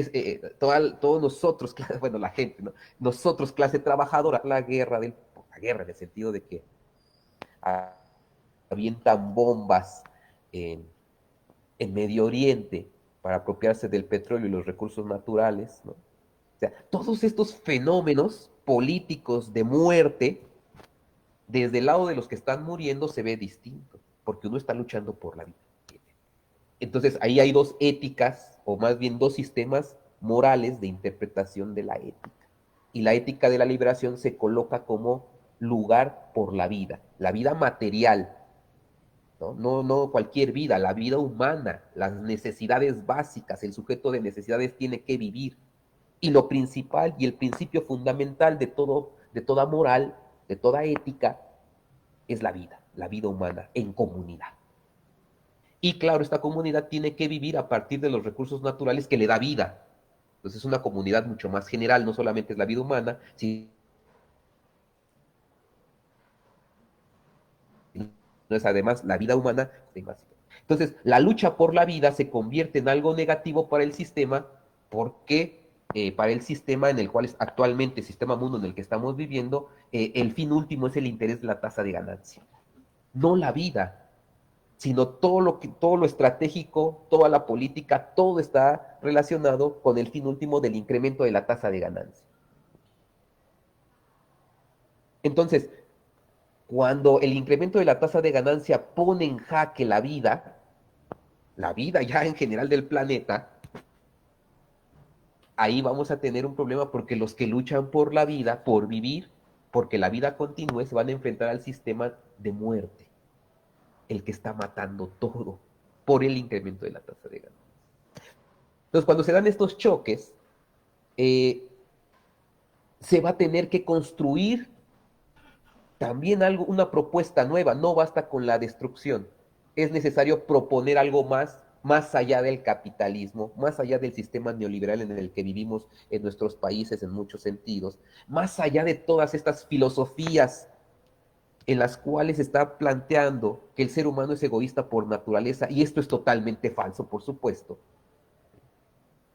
todos nosotros, bueno, la gente, ¿no? Nosotros, clase trabajadora, la guerra en el sentido de que avientan bombas en Medio Oriente para apropiarse del petróleo y los recursos naturales, ¿no? O sea, todos estos fenómenos políticos de muerte, desde el lado de los que están muriendo se ve distinto, porque uno está luchando por la vida. Entonces, ahí hay dos éticas, o más bien dos sistemas morales de interpretación de la ética. Y la ética de la liberación se coloca como lugar por la vida material, ¿no? No cualquier vida, la vida humana, las necesidades básicas, el sujeto de necesidades tiene que vivir. Y lo principal y el principio fundamental de toda moral, de toda ética, es la vida humana en comunidad. Y claro, esta comunidad tiene que vivir a partir de los recursos naturales que le da vida. Entonces es una comunidad mucho más general, no solamente es la vida humana, sino es además la vida humana. Entonces, la lucha por la vida se convierte en algo negativo para el sistema porque para el sistema en el cual es actualmente el sistema mundo en el que estamos viviendo, el fin último es el interés de la tasa de ganancia, no la vida, sino todo lo estratégico, toda la política, todo está relacionado con el fin último del incremento de la tasa de ganancia. Entonces, cuando el incremento de la tasa de ganancia pone en jaque la vida ya en general del planeta, ahí vamos a tener un problema porque los que luchan por la vida, por vivir, porque la vida continúe, se van a enfrentar al sistema de muerte, el que está matando todo por el incremento de la tasa de ganancia. Entonces, cuando se dan estos choques, se va a tener que construir también una propuesta nueva. No basta con la destrucción. Es necesario proponer algo más allá del capitalismo, más allá del sistema neoliberal en el que vivimos en nuestros países en muchos sentidos, más allá de todas estas filosofías en las cuales se está planteando que el ser humano es egoísta por naturaleza, y esto es totalmente falso, por supuesto.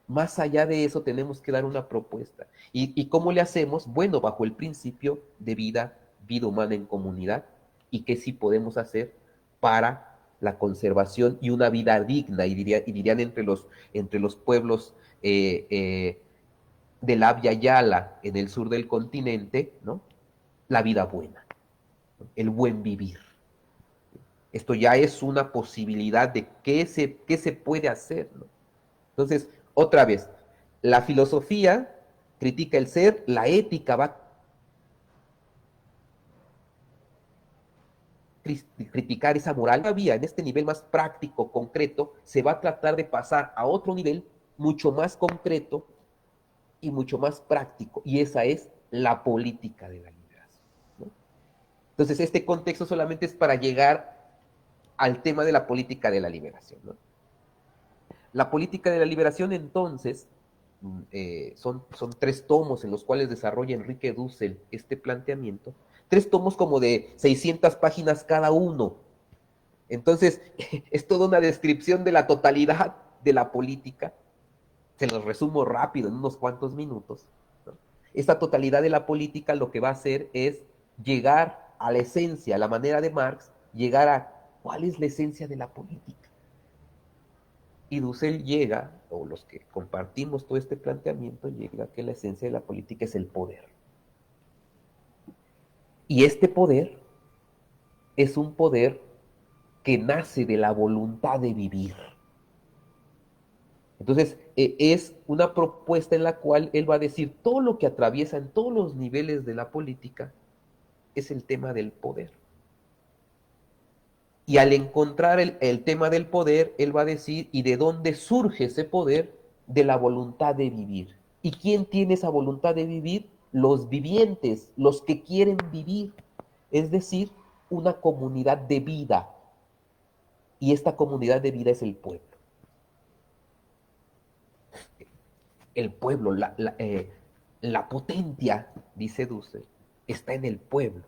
Más allá de eso tenemos que dar una propuesta. ¿Y cómo le hacemos? Bueno, bajo el principio de vida humana en comunidad, y qué sí podemos hacer para la conservación y una vida digna, y dirían entre los pueblos del Abya Yala en el sur del continente, ¿no? La vida buena, ¿no? El buen vivir. Esto ya es una posibilidad de qué se puede hacer, ¿no? Entonces, otra vez, la filosofía critica el ser, la ética va a criticar esa moral. Todavía en este nivel más práctico, concreto, se va a tratar de pasar a otro nivel mucho más concreto y mucho más práctico, y esa es la política de la liberación, ¿no? Entonces, este contexto solamente es para llegar al tema de la política de la liberación, ¿no? La política de la liberación, entonces, son 3 tomos en los cuales desarrolla Enrique Dussel este planteamiento, 3 tomos como de 600 páginas cada uno. Entonces, es toda una descripción de la totalidad de la política. Se los resumo rápido en unos cuantos minutos, ¿no? Esta totalidad de la política lo que va a hacer es llegar a la esencia, a la manera de Marx, llegar a cuál es la esencia de la política. Y Dussel llega, o los que compartimos todo este planteamiento, llega a que la esencia de la política es el poder. Y este poder es un poder que nace de la voluntad de vivir. Entonces, es una propuesta en la cual él va a decir todo lo que atraviesa en todos los niveles de la política es el tema del poder. Y al encontrar el tema del poder, él va a decir, ¿y de dónde surge ese poder? De la voluntad de vivir. ¿Y quién tiene esa voluntad de vivir? Los vivientes, los que quieren vivir. Es decir, una comunidad de vida. Y esta comunidad de vida es el pueblo. El pueblo, la potencia, dice Dussel, está en el pueblo.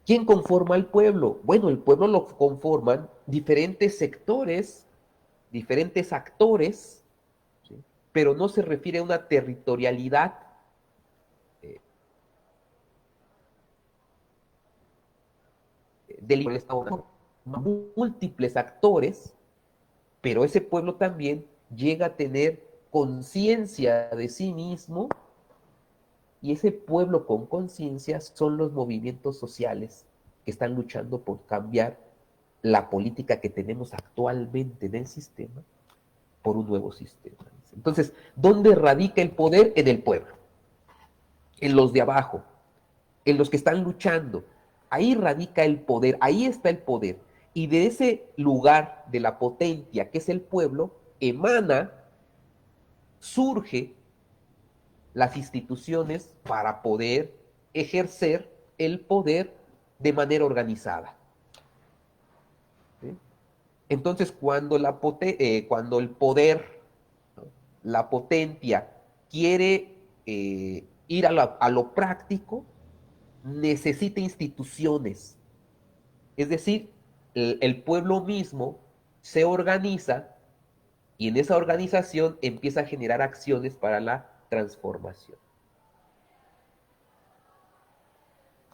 ¿Quién conforma al pueblo? Bueno, el pueblo lo conforman diferentes sectores, diferentes actores, ¿sí? Pero no se refiere a una territorialidad del Estado. Múltiples actores, pero ese pueblo también llega a tener conciencia de sí mismo, y ese pueblo con conciencia son los movimientos sociales que están luchando por cambiar la política que tenemos actualmente en el sistema por un nuevo sistema. Entonces, ¿dónde radica el poder? En el pueblo, en los de abajo, en los que están luchando. Ahí radica el poder, ahí está el poder. Y de ese lugar de la potencia que es el pueblo, surge las instituciones para poder ejercer el poder de manera organizada. ¿Sí? Entonces, cuando el poder, ¿no? La potencia quiere ir a lo práctico, necesita instituciones. Es decir, el pueblo mismo se organiza Y en esa organización empieza a generar acciones para la transformación.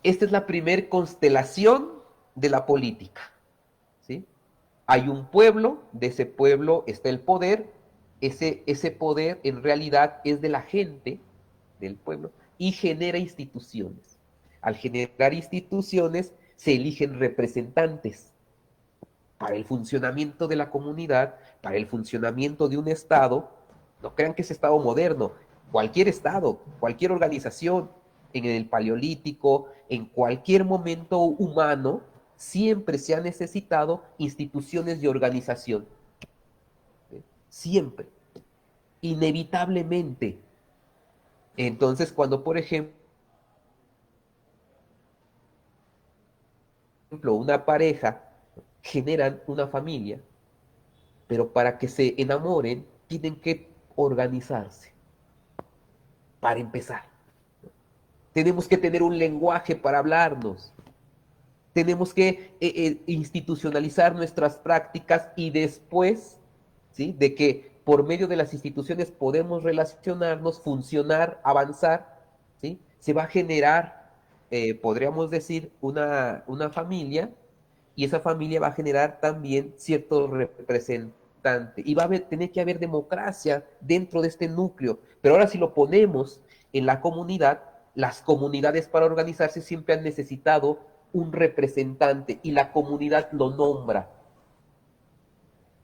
Esta es la primer constelación de la política, ¿sí? Hay un pueblo, de ese pueblo está el poder, ese poder en realidad es de la gente, del pueblo, y genera instituciones. Al generar instituciones, se eligen representantes para el funcionamiento de la comunidad, para el funcionamiento de un Estado. No crean que es Estado moderno, cualquier Estado, cualquier organización, en el Paleolítico, en cualquier momento humano, siempre se ha necesitado instituciones de organización. ¿Sí? Siempre, inevitablemente. Entonces, cuando, por ejemplo, una pareja generan una familia, pero para que se enamoren, tienen que organizarse, para empezar. Tenemos que tener un lenguaje para hablarnos. Tenemos que institucionalizar nuestras prácticas y después, ¿sí?, de que por medio de las instituciones podemos relacionarnos, funcionar, avanzar, ¿sí?, se va a generar, podríamos decir, una familia, y esa familia va a generar también cierto representante. Y va a tener que haber democracia dentro de este núcleo. Pero ahora si lo ponemos en la comunidad, las comunidades para organizarse siempre han necesitado un representante y la comunidad lo nombra.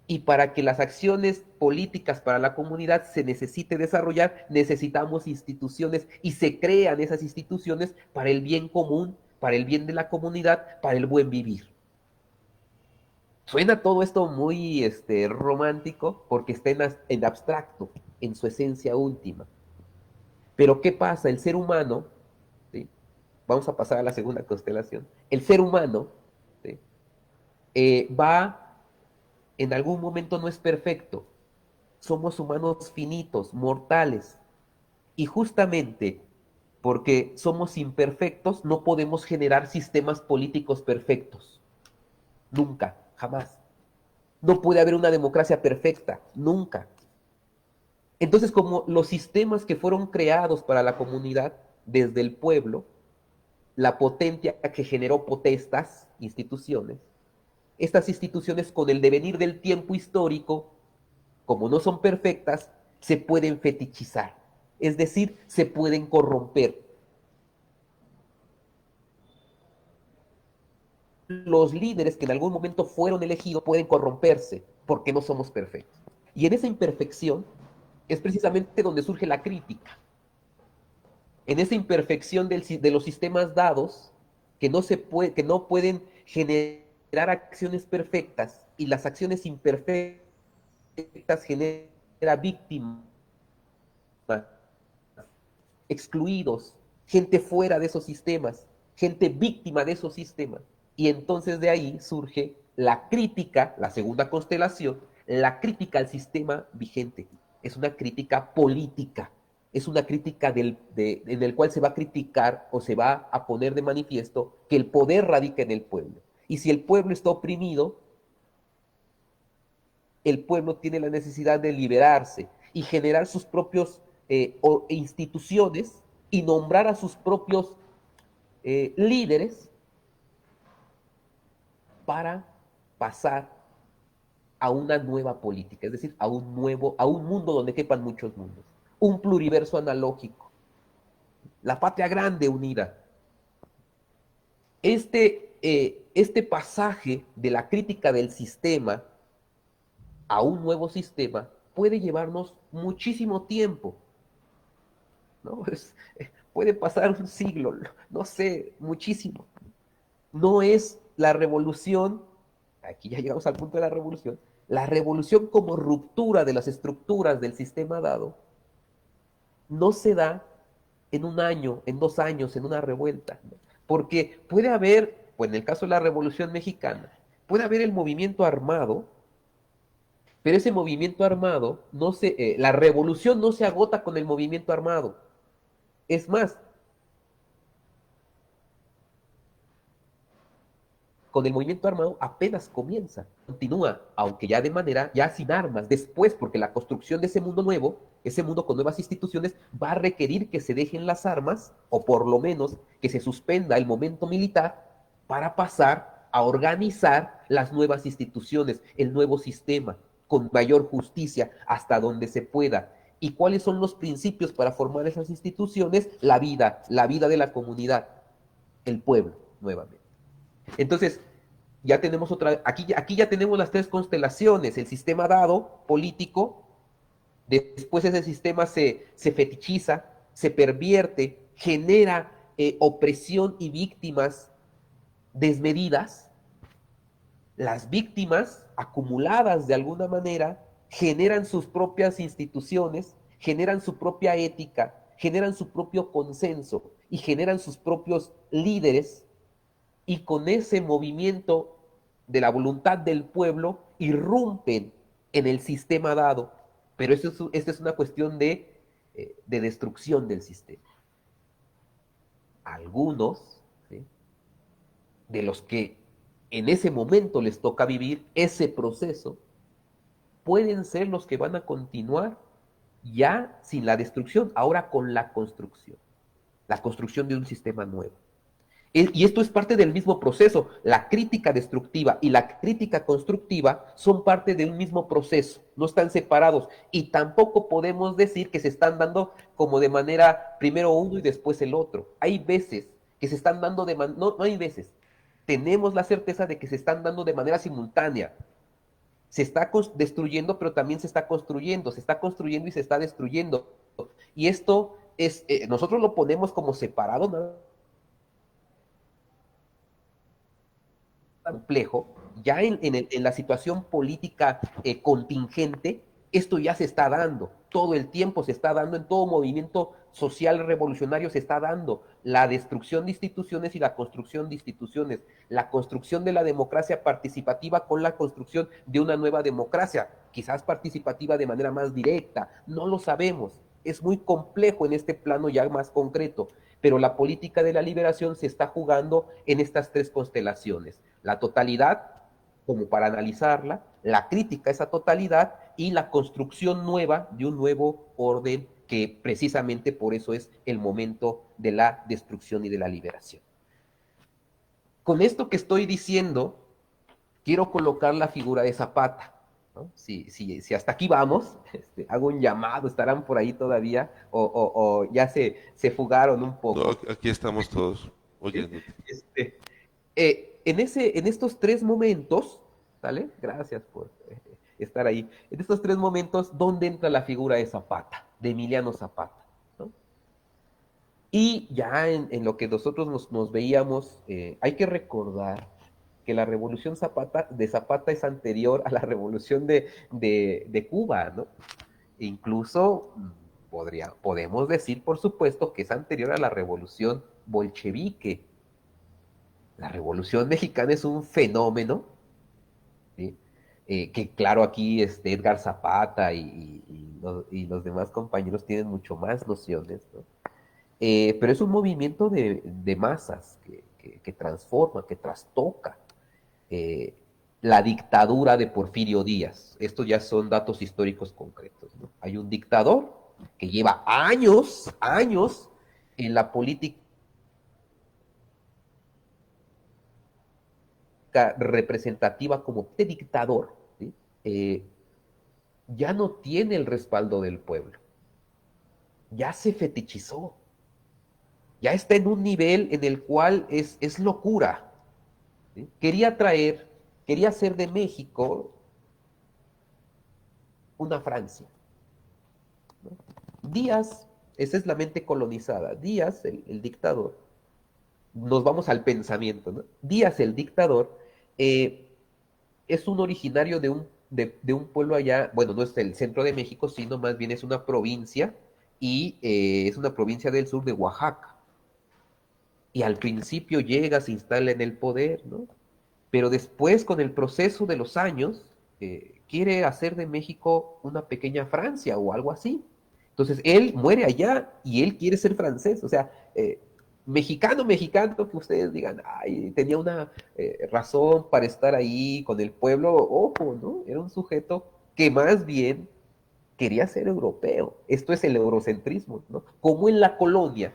Y para que las acciones políticas para la comunidad se necesite desarrollar, necesitamos instituciones y se crean esas instituciones para el bien común, para el bien de la comunidad, para el buen vivir. Suena todo esto muy romántico porque está en abstracto, en su esencia última. Pero ¿qué pasa? El ser humano, ¿sí?, vamos a pasar a la segunda constelación, el ser humano, ¿sí?, en algún momento no es perfecto. Somos humanos finitos, mortales. Y justamente porque somos imperfectos, no podemos generar sistemas políticos perfectos. Nunca, jamás. No puede haber una democracia perfecta, nunca. Entonces, como los sistemas que fueron creados para la comunidad desde el pueblo, la potencia que generó potestas, instituciones, estas instituciones con el devenir del tiempo histórico, como no son perfectas, se pueden fetichizar, es decir, se pueden corromper. Los líderes que en algún momento fueron elegidos pueden corromperse porque no somos perfectos. Y en esa imperfección es precisamente donde surge la crítica. En esa imperfección de los sistemas dados, que no pueden generar acciones perfectas, y las acciones imperfectas generan víctimas, excluidos, gente fuera de esos sistemas, gente víctima de esos sistemas. Y entonces de ahí surge la crítica, la segunda constelación, la crítica al sistema vigente. Es una crítica política, es una crítica en el cual se va a criticar o se va a poner de manifiesto que el poder radica en el pueblo. Y si el pueblo está oprimido, el pueblo tiene la necesidad de liberarse y generar sus propios instituciones y nombrar a sus propios líderes para pasar a una nueva política, es decir, a un mundo donde quepan muchos mundos, un pluriverso analógico, la patria grande unida. Este pasaje de la crítica del sistema a un nuevo sistema puede llevarnos muchísimo tiempo, ¿no? Puede pasar un siglo, no sé, muchísimo. No es la revolución, aquí ya llegamos al punto de la revolución como ruptura de las estructuras del sistema dado, no se da en un año, en 2 años, en una revuelta, ¿no? Porque puede haber, pues en el caso de la Revolución Mexicana, puede haber el movimiento armado, pero ese movimiento armado, la revolución no se agota con el movimiento armado. Es más, con el movimiento armado apenas comienza, continúa, aunque ya de manera, ya sin armas, después, porque la construcción de ese mundo nuevo, ese mundo con nuevas instituciones, va a requerir que se dejen las armas, o por lo menos que se suspenda el momento militar para pasar a organizar las nuevas instituciones, el nuevo sistema, con mayor justicia, hasta donde se pueda. ¿Y cuáles son los principios para formar esas instituciones? La vida de la comunidad, el pueblo, nuevamente. Entonces, ya tenemos aquí ya tenemos las tres constelaciones, el sistema dado, político, después ese sistema se fetichiza, se pervierte, genera opresión y víctimas desmedidas. Las víctimas, acumuladas de alguna manera, generan sus propias instituciones, generan su propia ética, generan su propio consenso y generan sus propios líderes, y con ese movimiento de la voluntad del pueblo irrumpen en el sistema dado. Pero esta es una cuestión de destrucción del sistema. Algunos, ¿sí?, de los que en ese momento les toca vivir ese proceso, pueden ser los que van a continuar ya sin la destrucción, ahora con la construcción de un sistema nuevo. Y esto es parte del mismo proceso. La crítica destructiva y la crítica constructiva son parte de un mismo proceso, no están separados. Y tampoco podemos decir que se están dando como de manera primero uno y después el otro. Hay veces que se están dando no hay veces. Tenemos la certeza de que se están dando de manera simultánea. Se está destruyendo, pero también se está construyendo y se está destruyendo. Y esto es, nosotros lo ponemos como separado, ¿no?, complejo, ya en la situación política contingente, esto ya se está dando, todo el tiempo se está dando, en todo movimiento social revolucionario se está dando la destrucción de instituciones y la construcción de instituciones, la construcción de la democracia participativa con la construcción de una nueva democracia, quizás participativa de manera más directa, no lo sabemos, es muy complejo en este plano ya más concreto, pero la política de la liberación se está jugando en estas tres constelaciones: la totalidad, como para analizarla, la crítica a esa totalidad y la construcción nueva de un nuevo orden, que precisamente por eso es el momento de la destrucción y de la liberación. Con esto que estoy diciendo, quiero colocar la figura de Zapata, ¿no? Si hasta aquí vamos, hago un llamado, estarán por ahí todavía, o ya se fugaron un poco. No, aquí estamos todos oyéndote. En estos tres momentos, ¿sale? Gracias por estar ahí. En estos tres momentos, ¿dónde entra la figura de Zapata, de Emiliano Zapata, ¿no? Y ya en lo que nosotros nos veíamos, hay que recordar que la revolución de Zapata es anterior a la revolución de Cuba, ¿no? E incluso podemos decir, por supuesto, que es anterior a la revolución bolchevique. La Revolución Mexicana es un fenómeno, ¿sí? Que claro, aquí Edgar Zapata y los demás compañeros tienen mucho más nociones, ¿no? Pero es un movimiento de masas que transforma, que trastoca la dictadura de Porfirio Díaz. Estos ya son datos históricos concretos, ¿no? Hay un dictador que lleva años en la política representativa como este dictador, ¿sí? Ya no tiene el respaldo del pueblo, ya se fetichizó, ya está en un nivel en el cual es locura, ¿sí? Quería hacer de México una Francia, ¿no? Díaz, esa es la mente colonizada. Díaz, el dictador, nos vamos al pensamiento, ¿no? Díaz, el dictador, es un originario de un pueblo allá, bueno, no es el centro de México, sino más bien es una provincia, y es una provincia del sur de Oaxaca. Y al principio llega, se instala en el poder, ¿no? Pero después, con el proceso de los años, quiere hacer de México una pequeña Francia o algo así. Entonces, él muere allá y él quiere ser francés. O sea, mexicano, que ustedes digan, ay, tenía una razón para estar ahí con el pueblo, ojo, ¿no? Era un sujeto que más bien quería ser europeo. Esto es el eurocentrismo, ¿no? Como en la colonia,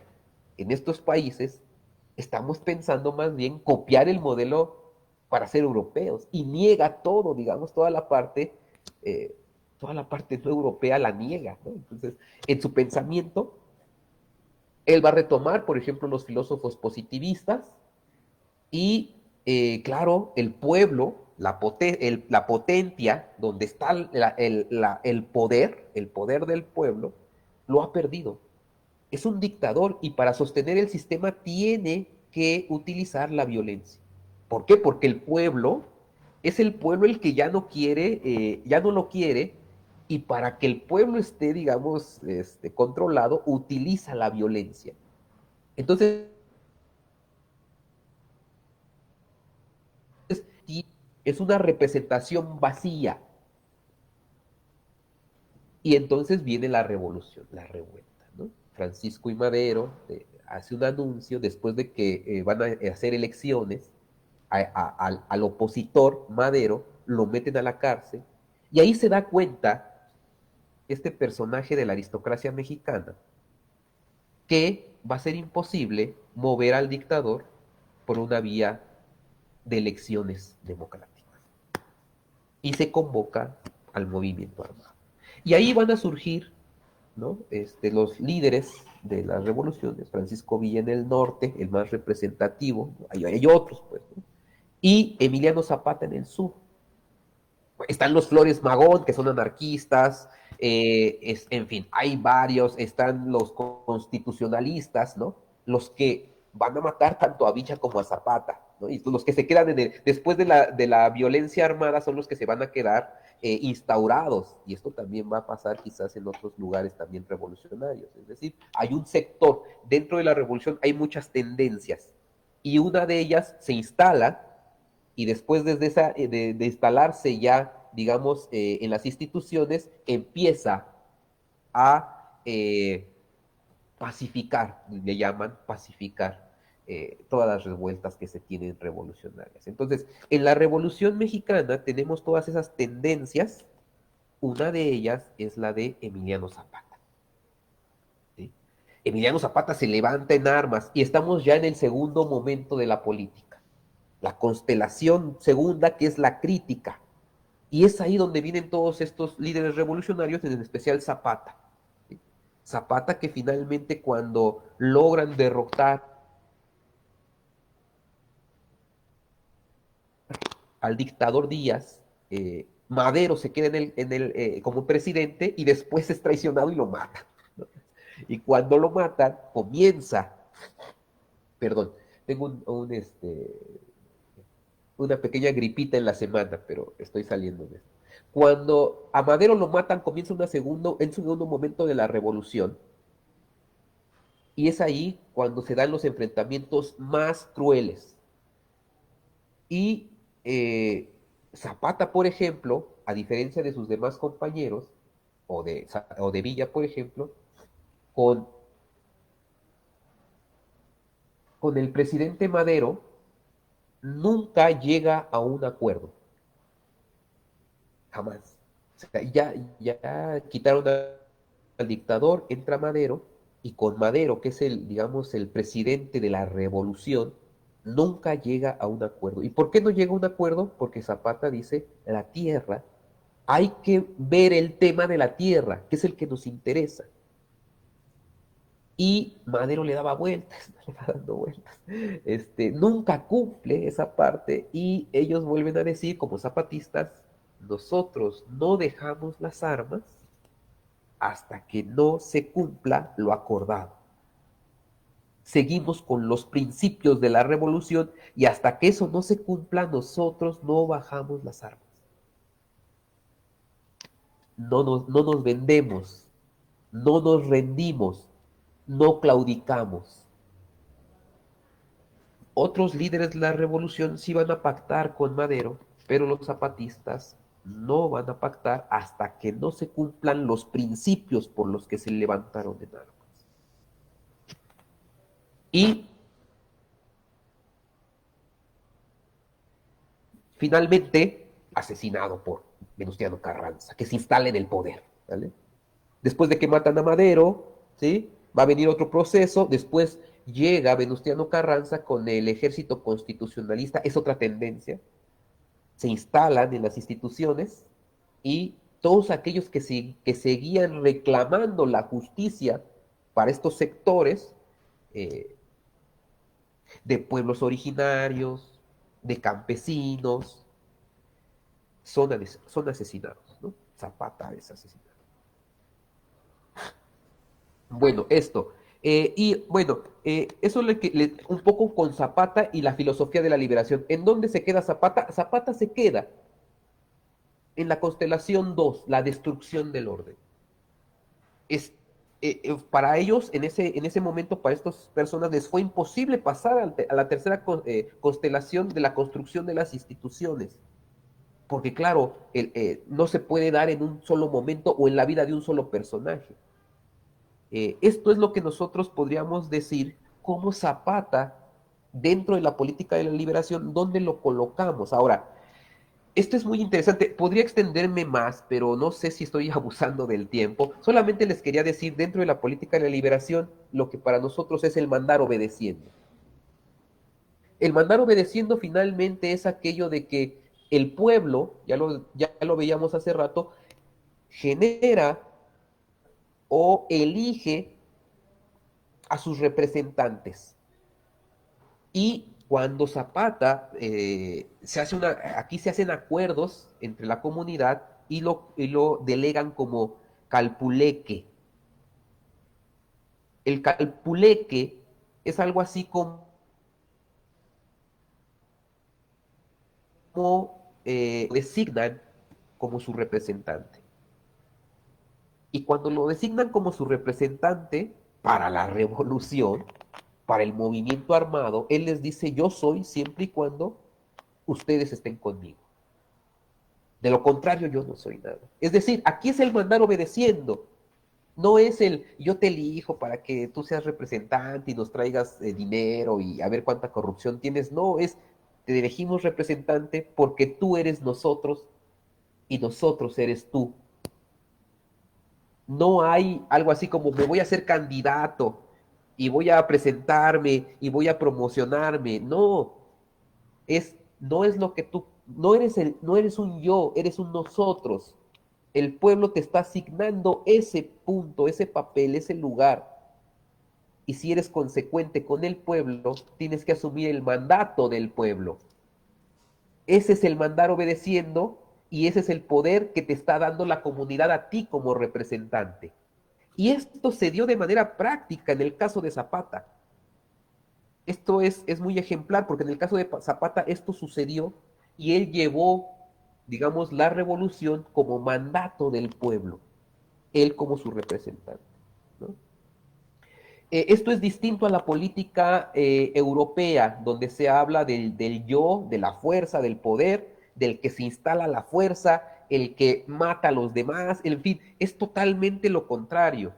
en estos países, estamos pensando más bien copiar el modelo para ser europeos y niega todo, digamos, eh, toda la parte no europea la niega, ¿no? Entonces, en su pensamiento, él va a retomar, por ejemplo, los filósofos positivistas y, claro, el pueblo, la potencia, donde está el poder del pueblo, lo ha perdido. Es un dictador y para sostener el sistema tiene que utilizar la violencia. ¿Por qué? Porque el pueblo es el pueblo el que ya no quiere, ya no lo quiere, y para que el pueblo esté, digamos, controlado, utiliza la violencia. Entonces, es una representación vacía. Y entonces viene la revolución, la revuelta, ¿no? Francisco y Madero hace un anuncio después de que van a hacer elecciones al opositor Madero, lo meten a la cárcel, y ahí se da cuenta este personaje de la aristocracia mexicana que va a ser imposible mover al dictador por una vía de elecciones democráticas. Y se convoca al movimiento armado. Y ahí van a surgir, ¿no? Los líderes de las revoluciones, Francisco Villa en el norte, el más representativo, ¿no? Hay otros, pues, ¿no? Y Emiliano Zapata en el sur. Están los Flores Magón, que son anarquistas, en fin, hay varios, están los constitucionalistas, ¿no? Los que van a matar tanto a Villa como a Zapata, ¿no? Y los que se quedan después de la violencia armada son los que se van a quedar instaurados, y esto también va a pasar quizás en otros lugares también revolucionarios, es decir, hay un sector, dentro de la revolución hay muchas tendencias, y una de ellas se instala y después de instalarse ya, digamos, en las instituciones, empieza a pacificar, le llaman pacificar todas las revueltas que se tienen revolucionarias. Entonces, en la Revolución Mexicana tenemos todas esas tendencias, una de ellas es la de Emiliano Zapata. ¿Sí? Emiliano Zapata se levanta en armas y estamos ya en el segundo momento de la política, la constelación segunda, que es la crítica. Y es ahí donde vienen todos estos líderes revolucionarios, en especial Zapata. ¿Sí? Zapata, que finalmente cuando logran derrotar al dictador Díaz, Madero se queda como presidente y después es traicionado y lo matan, ¿no? Y cuando lo matan, comienza, perdón, tengo una pequeña gripita en la semana, pero estoy saliendo de esto. Cuando a Madero lo matan, comienza un segundo momento de la revolución, y es ahí cuando se dan los enfrentamientos más crueles. Y Zapata, por ejemplo, a diferencia de sus demás compañeros, o de Villa, por ejemplo, con, con el presidente Madero, nunca llega a un acuerdo. Jamás. O sea, ya quitaron al dictador, entra Madero, y con Madero, que es digamos, el presidente de la revolución, nunca llega a un acuerdo. ¿Y por qué no llega a un acuerdo? Porque Zapata dice, la tierra, hay que ver el tema de la tierra, que es el que nos interesa. Y Madero le daba vueltas, le va dando vueltas. Nunca cumple esa parte y ellos vuelven a decir, como zapatistas, nosotros no dejamos las armas hasta que no se cumpla lo acordado. Seguimos con los principios de la revolución y hasta que eso no se cumpla, nosotros no bajamos las armas. No nos vendemos, no nos rendimos, no claudicamos. Otros líderes de la revolución sí van a pactar con Madero, pero los zapatistas no van a pactar hasta que no se cumplan los principios por los que se levantaron en armas. Y finalmente asesinado por Venustiano Carranza, que se instala en el poder, ¿vale? Después de que matan a Madero, ¿sí? Va a venir otro proceso, después llega Venustiano Carranza con el ejército constitucionalista, es otra tendencia, se instalan en las instituciones y todos aquellos que seguían reclamando la justicia para estos sectores eh, de pueblos originarios, de campesinos, son asesinados, ¿no? Zapata es asesinado. Bueno, esto. Y bueno, eso un poco con Zapata y la filosofía de la liberación. ¿En dónde se queda Zapata? Zapata se queda en la constelación 2, la destrucción del orden. Es, para ellos, en ese momento, para estas personas, les fue imposible pasar a la tercera constelación de la construcción de las instituciones. Porque claro, no se puede dar en un solo momento o en la vida de un solo personaje. Esto es lo que nosotros podríamos decir como Zapata dentro de la política de la liberación, ¿dónde lo colocamos? Ahora, esto es muy interesante, podría extenderme más, pero no sé si estoy abusando del tiempo. Solamente les quería decir, dentro de la política de la liberación, lo que para nosotros es el mandar obedeciendo. El mandar obedeciendo finalmente es aquello de que el pueblo, ya lo veíamos hace rato, genera o elige a sus representantes. Y cuando Zapata aquí se hacen acuerdos entre la comunidad y lo delegan como calpuleque. El calpuleque es algo así como designan como su representante. Y cuando lo designan como su representante para la revolución, para el movimiento armado, él les dice, yo soy siempre y cuando ustedes estén conmigo. De lo contrario, yo no soy nada. Es decir, aquí es el mandar obedeciendo. No es el yo te elijo para que tú seas representante y nos traigas dinero y a ver cuánta corrupción tienes. No, es te elegimos representante porque tú eres nosotros y nosotros eres tú. No hay algo así como me voy a hacer candidato y voy a presentarme y voy a promocionarme. No, no es lo que tú, no eres un yo, eres un nosotros. El pueblo te está asignando ese punto, ese papel, ese lugar. Y si eres consecuente con el pueblo, tienes que asumir el mandato del pueblo. Ese es el mandar obedeciendo y ese es el poder que te está dando la comunidad a ti como representante. Y esto se dio de manera práctica en el caso de Zapata. Esto es muy ejemplar porque en el caso de Zapata esto sucedió y él llevó, digamos, la revolución como mandato del pueblo, él como su representante, ¿no? Esto es distinto a la política europea, donde se habla del yo, de la fuerza, del poder, del que se instala la fuerza, el que mata a los demás, en fin, es totalmente lo contrario.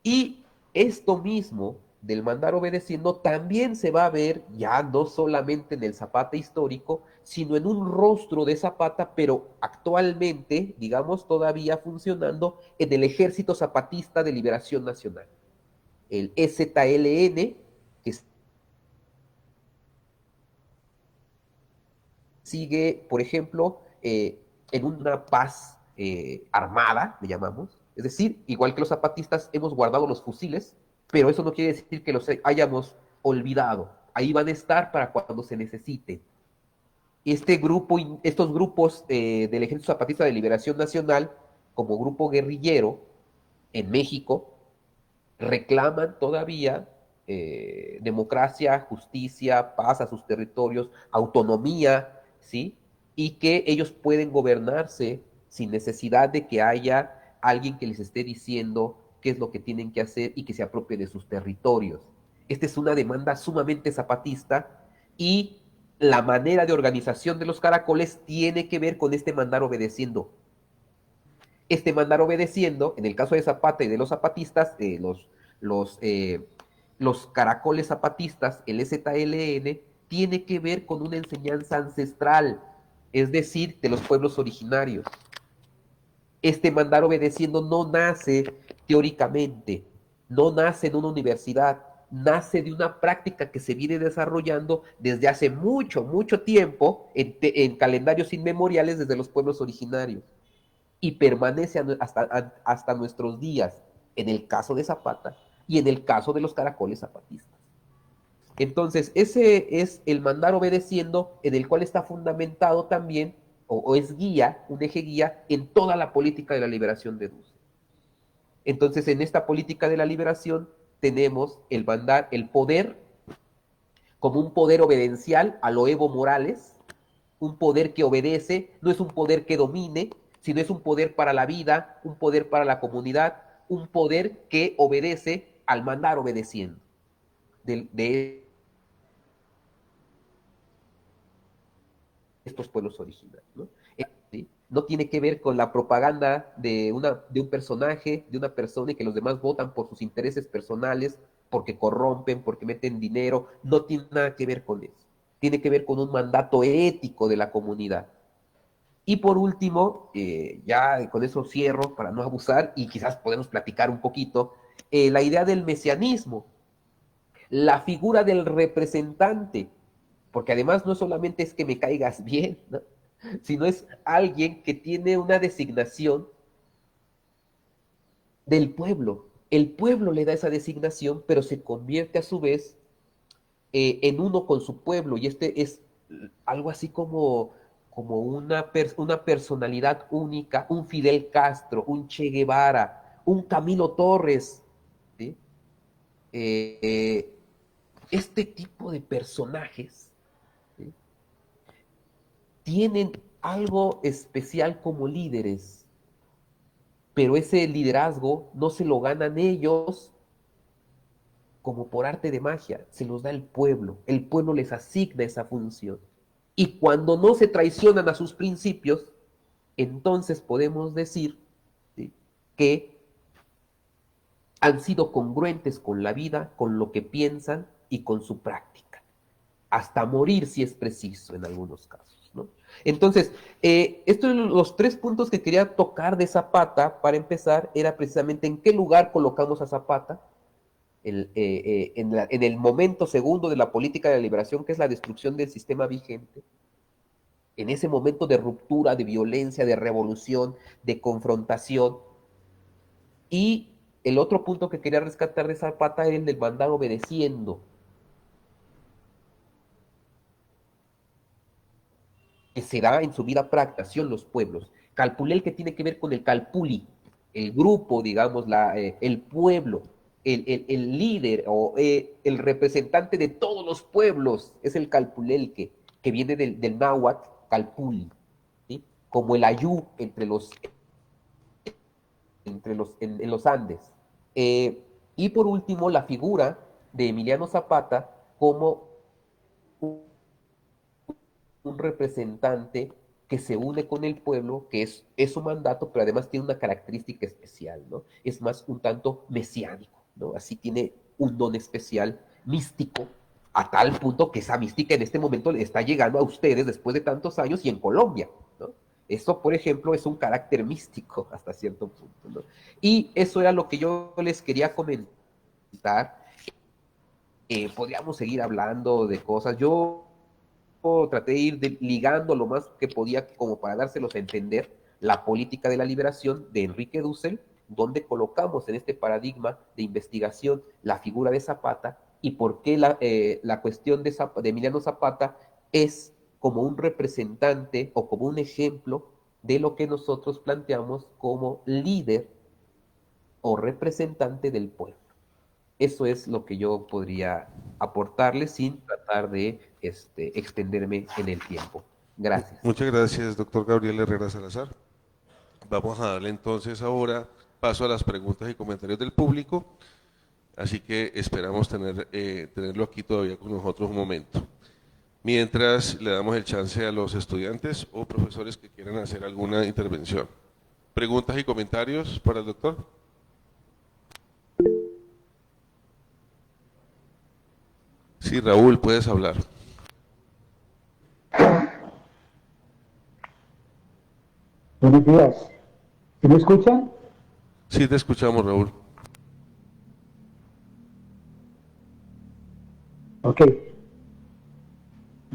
Y esto mismo del mandar obedeciendo también se va a ver ya no solamente en el Zapata histórico, sino en un rostro de Zapata, pero actualmente, digamos, todavía funcionando en el Ejército Zapatista de Liberación Nacional, el EZLN, que sigue, por ejemplo, en una paz armada, le llamamos. Es decir, igual que los zapatistas, hemos guardado los fusiles, pero eso no quiere decir que los hayamos olvidado. Ahí van a estar para cuando se necesiten. Estos grupos del Ejército Zapatista de Liberación Nacional, como grupo guerrillero en México, reclaman todavía democracia, justicia, paz a sus territorios, autonomía, ¿sí? Y que ellos pueden gobernarse sin necesidad de que haya alguien que les esté diciendo qué es lo que tienen que hacer y que se apropie de sus territorios. Esta es una demanda sumamente zapatista y la manera de organización de los caracoles tiene que ver con este mandar obedeciendo. Este mandar obedeciendo, en el caso de Zapata y de los zapatistas, los caracoles zapatistas, el EZLN, tiene que ver con una enseñanza ancestral, es decir, de los pueblos originarios. Este mandar obedeciendo no nace teóricamente, no nace en una universidad, nace de una práctica que se viene desarrollando desde hace mucho, mucho tiempo en calendarios inmemoriales desde los pueblos originarios y permanece hasta nuestros días, en el caso de Zapata y en el caso de los caracoles zapatistas. Entonces, ese es el mandar obedeciendo, en el cual está fundamentado también, o es guía, un eje guía, en toda la política de la liberación de Duce. Entonces, en esta política de la liberación tenemos el mandar, el poder, como un poder obedencial a lo Evo Morales, un poder que obedece, no es un poder que domine, sino es un poder para la vida, un poder para la comunidad, un poder que obedece al mandar obedeciendo de estos pueblos originarios, ¿no? ¿Sí? No tiene que ver con la propaganda de un personaje, de una persona y que los demás votan por sus intereses personales, porque corrompen, porque meten dinero, no tiene nada que ver con eso. Tiene que ver con un mandato ético de la comunidad. Y por último, ya con eso cierro para no abusar y quizás podemos platicar un poquito, la idea del mesianismo, la figura del representante, porque además no solamente es que me caigas bien, ¿no? Sino es alguien que tiene una designación del pueblo. El pueblo le da esa designación, pero se convierte a su vez en uno con su pueblo, y este es algo así como una personalidad única, un Fidel Castro, un Che Guevara, un Camilo Torres, ¿sí? Este tipo de personajes, ¿sí?, tienen algo especial como líderes, pero ese liderazgo no se lo ganan ellos como por arte de magia, se los da el pueblo les asigna esa función. Y cuando no se traicionan a sus principios, entonces podemos decir, ¿sí?, que han sido congruentes con la vida, con lo que piensan y con su práctica, hasta morir si es preciso en algunos casos, ¿no? Entonces, estos son los 3 puntos que quería tocar de Zapata. Para empezar, era precisamente en qué lugar colocamos a Zapata en el momento segundo de la política de la liberación, que es la destrucción del sistema vigente, en ese momento de ruptura, de violencia, de revolución, de confrontación. Y el otro punto que quería rescatar de Zapata era el del mandar obedeciendo, que se da en su vida práctica, los pueblos. Calpulel, que tiene que ver con el calpuli, el grupo, digamos, el pueblo, el líder o el representante de todos los pueblos, es el calpulel que viene del náhuatl, calpuli, ¿sí?, como el ayú en los Andes. Y por último, la figura de Emiliano Zapata como un representante que se une con el pueblo, que es su mandato, pero además tiene una característica especial, ¿no? Es más un tanto mesiánico, ¿no? Así tiene un don especial, místico, a tal punto que esa mística en este momento le está llegando a ustedes después de tantos años y en Colombia, ¿no? Eso, por ejemplo, es un carácter místico hasta cierto punto, ¿no? Y eso era lo que yo les quería comentar. Podríamos seguir hablando de cosas. Yo traté de ir ligando lo más que podía como para dárselos a entender la política de la liberación de Enrique Dussel, donde colocamos en este paradigma de investigación la figura de Zapata y por qué la cuestión de Emiliano Zapata es como un representante o como un ejemplo de lo que nosotros planteamos como líder o representante del pueblo. Eso es lo que yo podría aportarle sin tratar de extenderme en el tiempo. Gracias. Muchas gracias, doctor Gabriel Herrera Salazar. Vamos a darle entonces ahora paso a las preguntas y comentarios del público, así que esperamos tenerlo aquí todavía con nosotros un momento. Mientras le damos el chance a los estudiantes o profesores que quieran hacer alguna intervención. ¿Preguntas y comentarios para el doctor? Sí, Raúl, puedes hablar. Buenos días. ¿Sí me escuchan? Sí, te escuchamos, Raúl. Ok.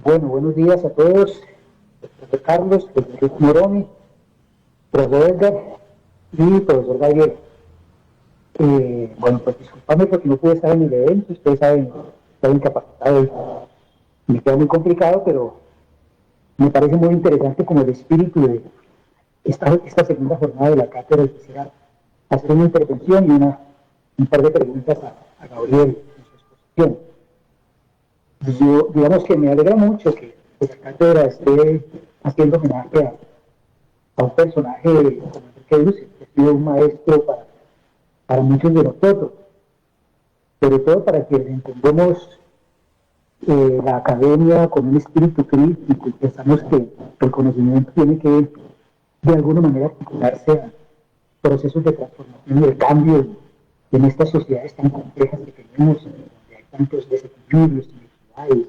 Bueno, buenos días a todos. Profesor Carlos, profesor Luis Moroni, profesor Edgar y profesor Gabriel. Bueno, pues disculpame porque no pude estar en el evento. Ustedes saben, estoy incapacitado y me queda muy complicado, pero me parece muy interesante como el espíritu de esta segunda jornada de la cátedra. Quisiera hacer una intervención y un par de preguntas a Gabriel en su exposición. Yo, digamos que me alegra mucho que la cátedra esté haciendo homenaje a un personaje como Enrique Dussel, que ha sido un maestro para muchos de nosotros, sobre todo para quienes entendemos la academia con un espíritu crítico y pensamos que el conocimiento tiene que de alguna manera articularse a procesos de transformación y de cambio en estas sociedades tan complejas que tenemos, donde hay tantos desequilibrios, inequidades.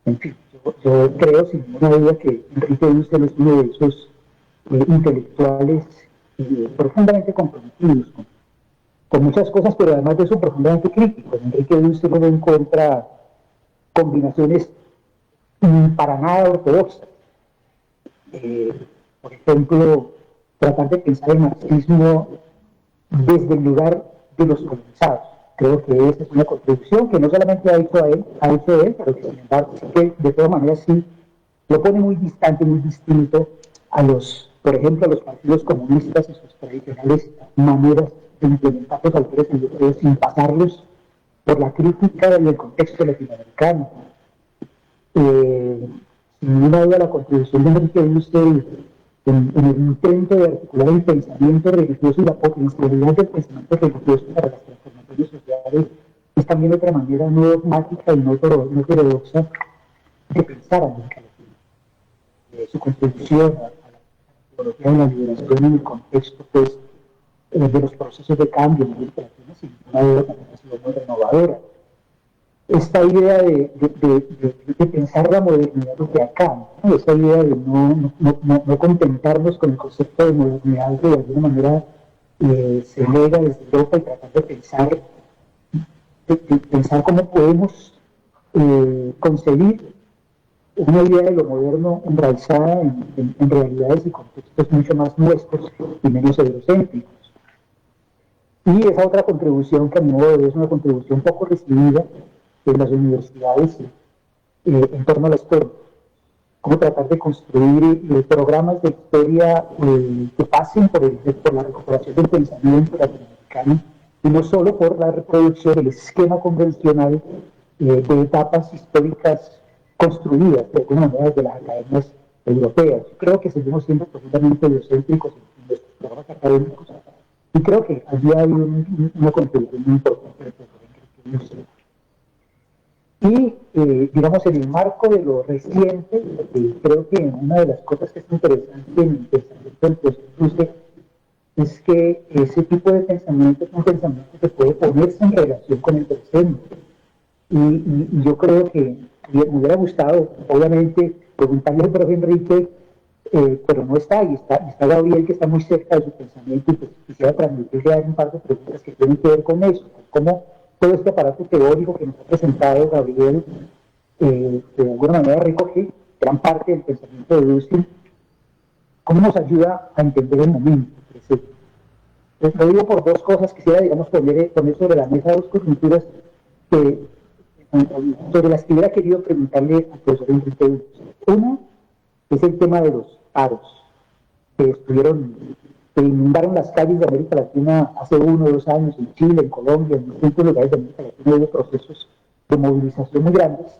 En fin, yo creo sin ninguna duda que Enrique Dussel es uno de esos intelectuales profundamente comprometidos con muchas cosas, pero además de eso profundamente críticos. Enrique Dussel no encuentra combinaciones para nada ortodoxas. Por ejemplo, tratar de pensar el marxismo desde el lugar de los colonizados. Creo que esa es una contribución que no solamente ha hecho él, pero que sin embargo, que de todas maneras sí lo pone muy distante, muy distinto a por ejemplo, a los partidos comunistas y sus tradicionales maneras de implementar los autores europeos sin pasarlos por la crítica y el contexto latinoamericano. Sin ninguna duda, la contribución de Enrique Dussel en el intento de articular el pensamiento religioso y la potencialidad del pensamiento religioso para las transformaciones sociales es también otra manera no dogmática y no heterodoxa de pensar América Latina. Su contribución a la teología de la liberación en el contexto pues, de los procesos de cambio en América Latina, sin ninguna duda, también ha sido muy renovadora. Esta idea de pensar la modernidad desde acá, ¿no? Esa idea de no contentarnos con el concepto de modernidad que de alguna manera se lega desde Europa y tratar de pensar cómo podemos concebir una idea de lo moderno enraizada en realidades y contextos mucho más nuestros y menos eurocéntricos. Y esa otra contribución que a mi modo de ver es una contribución poco recibida en las universidades en torno a la historia. Cómo tratar de construir programas de historia que pasen por la recuperación del pensamiento latinoamericano y no solo por la reproducción del esquema convencional de etapas históricas construidas de alguna manera desde las academias europeas. Yo creo que seguimos siendo profundamente eurocéntricos en nuestros programas académicos y creo que allí hay una contribución muy importante del profesor Enrique. Y, digamos, en el marco de lo reciente, creo que una de las cosas que es interesante en el pensamiento del profesor es que ese tipo de pensamiento es un pensamiento que puede ponerse en relación con el presente. Y yo creo que me hubiera gustado, obviamente, preguntarle al profe Enrique, pero no está, y está Gabriel, que está muy cerca de su pensamiento, y pues quisiera transmitirle un par de preguntas que tienen que ver con eso, con cómo todo este aparato teórico que nos ha presentado Gabriel, de alguna manera recoge gran parte del pensamiento de Dussel, cómo nos ayuda a entender el momento presente. Lo digo por dos cosas, quisiera, digamos, poner sobre la mesa dos coyunturas sobre las que hubiera querido preguntarle al profesor Enrique Dussel. Una es el tema de los paros que inundaron las calles de América Latina hace 1 o 2 años, en Chile, en Colombia, en distintos lugares de América Latina hubo procesos de movilización muy grandes.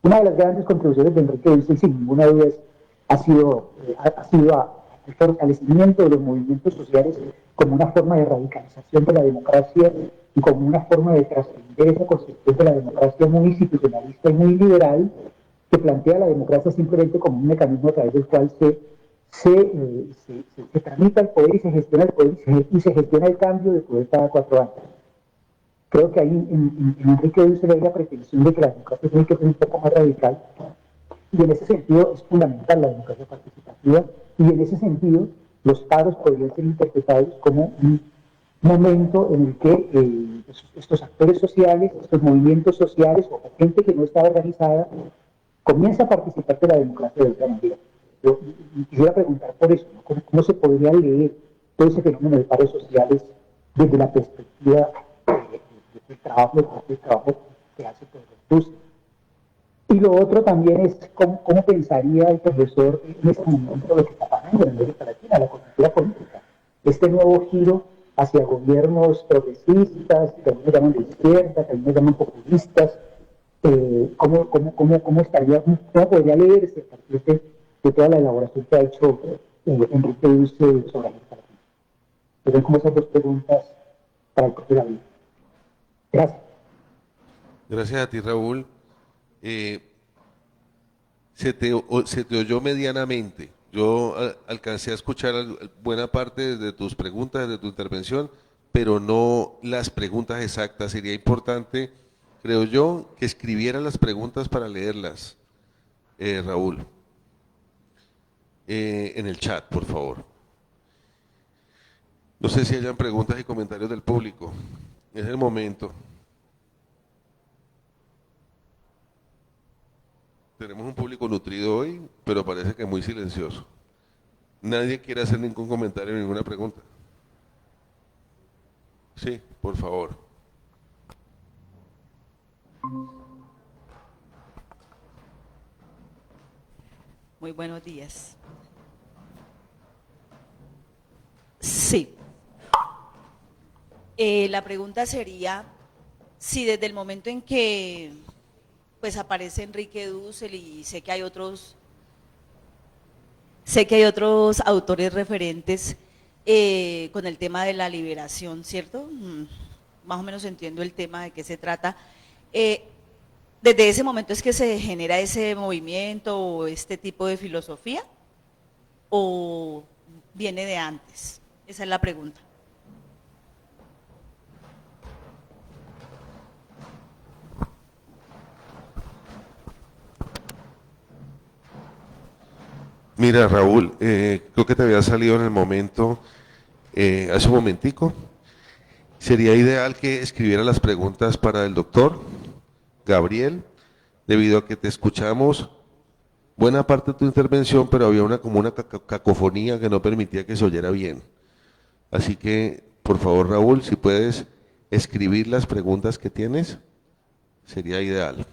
Una de las grandes contribuciones de Enrique Dussel, sin ninguna duda, ha sido el fortalecimiento de los movimientos sociales como una forma de radicalización de la democracia y como una forma de trascender esa concepción de la democracia muy institucionalista y muy liberal, que plantea la democracia simplemente como un mecanismo a través del cual se tramita el poder y se gestiona el poder y se gestiona el cambio de poder cada 4 años. Creo que ahí en Enrique Dussel hay la pretensión de que la democracia tiene que ser un poco más radical, y en ese sentido es fundamental la democracia participativa, Y en ese sentido, los paros podrían ser interpretados como un momento en el que estos actores sociales, estos movimientos sociales o gente que no está organizada comienza a participar de la democracia de otra manera. Yo quisiera preguntar por eso, ¿no? ¿Cómo se podría leer todo ese fenómeno de paros sociales desde la perspectiva del trabajo que hace por la industria? Y lo otro también es cómo pensaría el profesor en este momento lo que está pasando en América Latina, la coyuntura política, este nuevo giro hacia gobiernos progresistas, que algunos llaman de izquierda, que algunos llaman populistas. ¿Cómo podría leerse a partir de toda la elaboración que ha hecho Enrique Dussel sobre América Latina? Pero como esas dos preguntas para el profe David. Gracias. Gracias a ti, Raúl. Se te oyó medianamente. Yo alcancé a escuchar buena parte de tus preguntas, de tu intervención, pero no las preguntas exactas. Sería importante, creo yo, que escribieran las preguntas para leerlas, Raúl. En el chat, por favor. No sé si hayan preguntas y comentarios del público. Es el momento. Tenemos un público nutrido hoy, pero parece que muy silencioso. Nadie quiere hacer ningún comentario, ninguna pregunta. Sí, por favor. Muy buenos días. Sí. La pregunta sería si desde el momento en que pues aparece Enrique Dussel, y sé que hay otros autores referentes con el tema de la liberación, ¿cierto? Más o menos entiendo el tema de qué se trata. ¿Desde ese momento es que se genera ese movimiento o este tipo de filosofía? ¿O viene de antes? Esa es la pregunta. Mira, Raúl, creo que te había salido en el momento, hace un momentico. Sería ideal que escribiera las preguntas para el doctor Gabriel, debido a que te escuchamos buena parte de tu intervención, pero había como una cacofonía que no permitía que se oyera bien. Así que, por favor, Raúl, si puedes escribir las preguntas que tienes, sería ideal.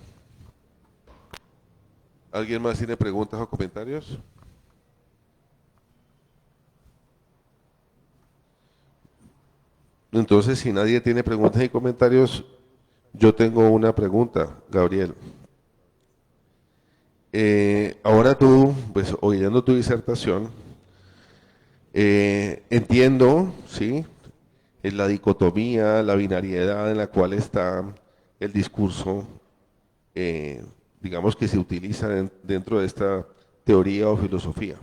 ¿Alguien más tiene preguntas o comentarios? Entonces, si nadie tiene preguntas y comentarios, yo tengo una pregunta, Gabriel. Ahora tú, pues oyendo tu disertación, entiendo, ¿sí?, la dicotomía, la binariedad en la cual está el discurso, digamos que se utiliza dentro de esta teoría o filosofía.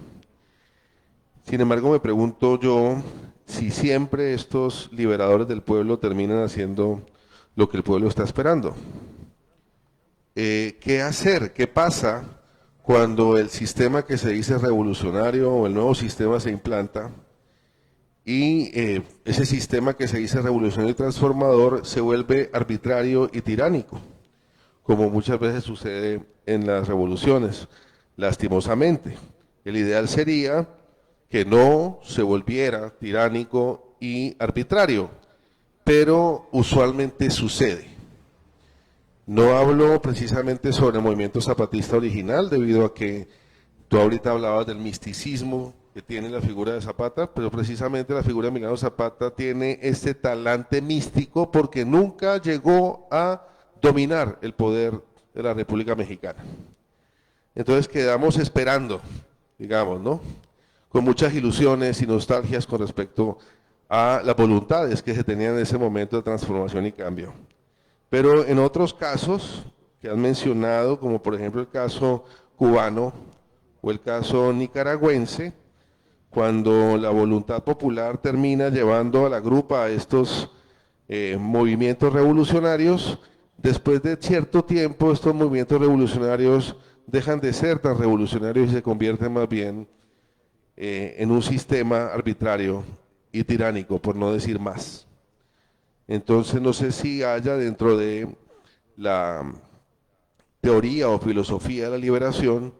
Sin embargo, me pregunto yo si siempre estos liberadores del pueblo terminan haciendo lo que el pueblo está esperando. ¿Qué hacer? ¿Qué pasa cuando el sistema que se dice revolucionario o el nuevo sistema se implanta y ese sistema que se dice revolucionario y transformador se vuelve arbitrario y tiránico, como muchas veces sucede en las revoluciones, lastimosamente? El ideal sería que no se volviera tiránico y arbitrario, pero usualmente sucede. No hablo precisamente sobre el movimiento zapatista original, debido a que tú ahorita hablabas del misticismo que tiene la figura de Zapata, pero precisamente la figura de Emiliano Zapata tiene este talante místico porque nunca llegó a dominar el poder de la República Mexicana. Entonces quedamos esperando, digamos, ¿no?, con muchas ilusiones y nostalgias con respecto a las voluntades que se tenían en ese momento de transformación y cambio. Pero en otros casos que han mencionado, como por ejemplo el caso cubano o el caso nicaragüense, cuando la voluntad popular termina llevando a la grupa a estos movimientos revolucionarios, después de cierto tiempo estos movimientos revolucionarios dejan de ser tan revolucionarios y se convierten más bien en un sistema arbitrario y tiránico, por no decir más. Entonces no sé si haya dentro de la teoría o filosofía de la liberación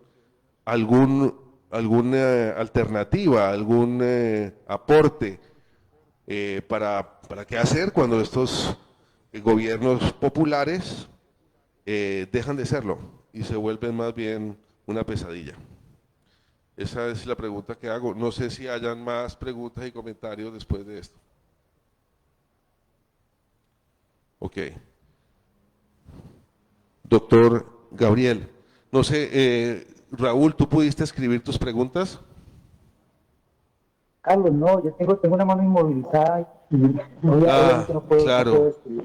alguna alternativa, algún aporte para qué hacer cuando estos gobiernos populares dejan de serlo y se vuelven más bien una pesadilla. Esa es la pregunta que hago. No sé si hayan más preguntas y comentarios después de esto. Ok. Doctor Gabriel, no sé, Raúl, ¿tú pudiste escribir tus preguntas? Carlos, no, yo tengo una mano inmovilizada y obviamente Ah, no puedo claro. escribir.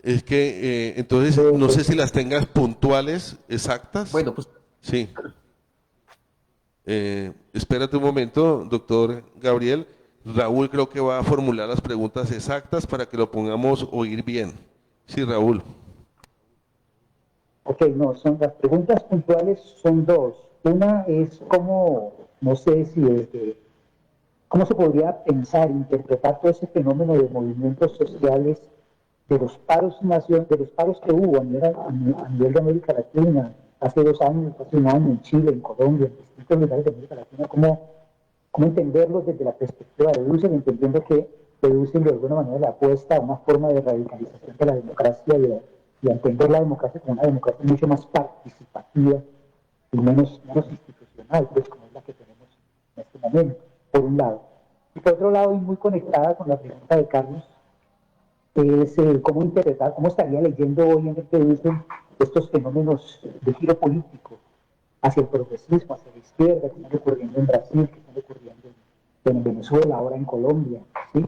Es que entonces Debe no sé si ser. las tengas puntuales, exactas. Bueno, pues Sí. Espérate un momento, doctor Gabriel. Raúl creo que va a formular las preguntas exactas para que lo pongamos oír bien. Sí, Raúl. Ok, no, las preguntas puntuales son dos. Una es cómo, no sé si cómo se podría pensar, interpretar todo ese fenómeno de movimientos sociales, de los paros que hubo a nivel de América Latina, hace 2 años, hace un año, en Chile, en Colombia, en distintos lugares de América Latina, cómo entenderlos desde la perspectiva de Dussel, entendiendo que Dussel de alguna manera le apuesta a una forma de radicalización de la democracia y a entender la democracia como una democracia mucho más participativa y menos institucional, pues como es la que tenemos en este momento, por un lado. Y por otro lado, y muy conectada con la pregunta de Carlos, es cómo interpretar, cómo estaría leyendo hoy en este Dussel estos fenómenos de giro político hacia el progresismo, hacia la izquierda, que están ocurriendo en Brasil, que están ocurriendo en Venezuela, ahora en Colombia, ¿sí?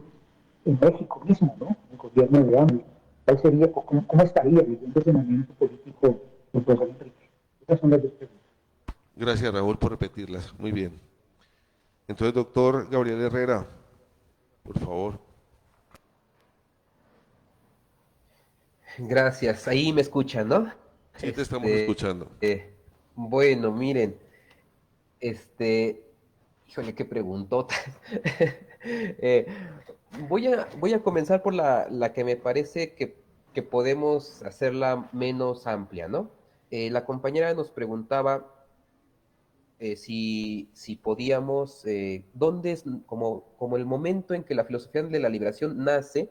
En México mismo, ¿no? El gobierno de AMLO. ¿Cuál sería, cómo estaría viviendo ese momento político el profesor Enrique? Esas son las dos preguntas. Gracias, Raúl, por repetirlas. Muy bien. Entonces, doctor Gabriel Herrera, por favor. gracias. Ahí me escuchan, ¿no? Sí, te estamos Este, escuchando. bueno, miren, este, híjole, qué preguntota. Eh, voy a comenzar por la que me parece que podemos hacerla menos amplia, ¿no? La compañera nos preguntaba si podíamos, ¿dónde es como el momento en que la filosofía de la liberación nace?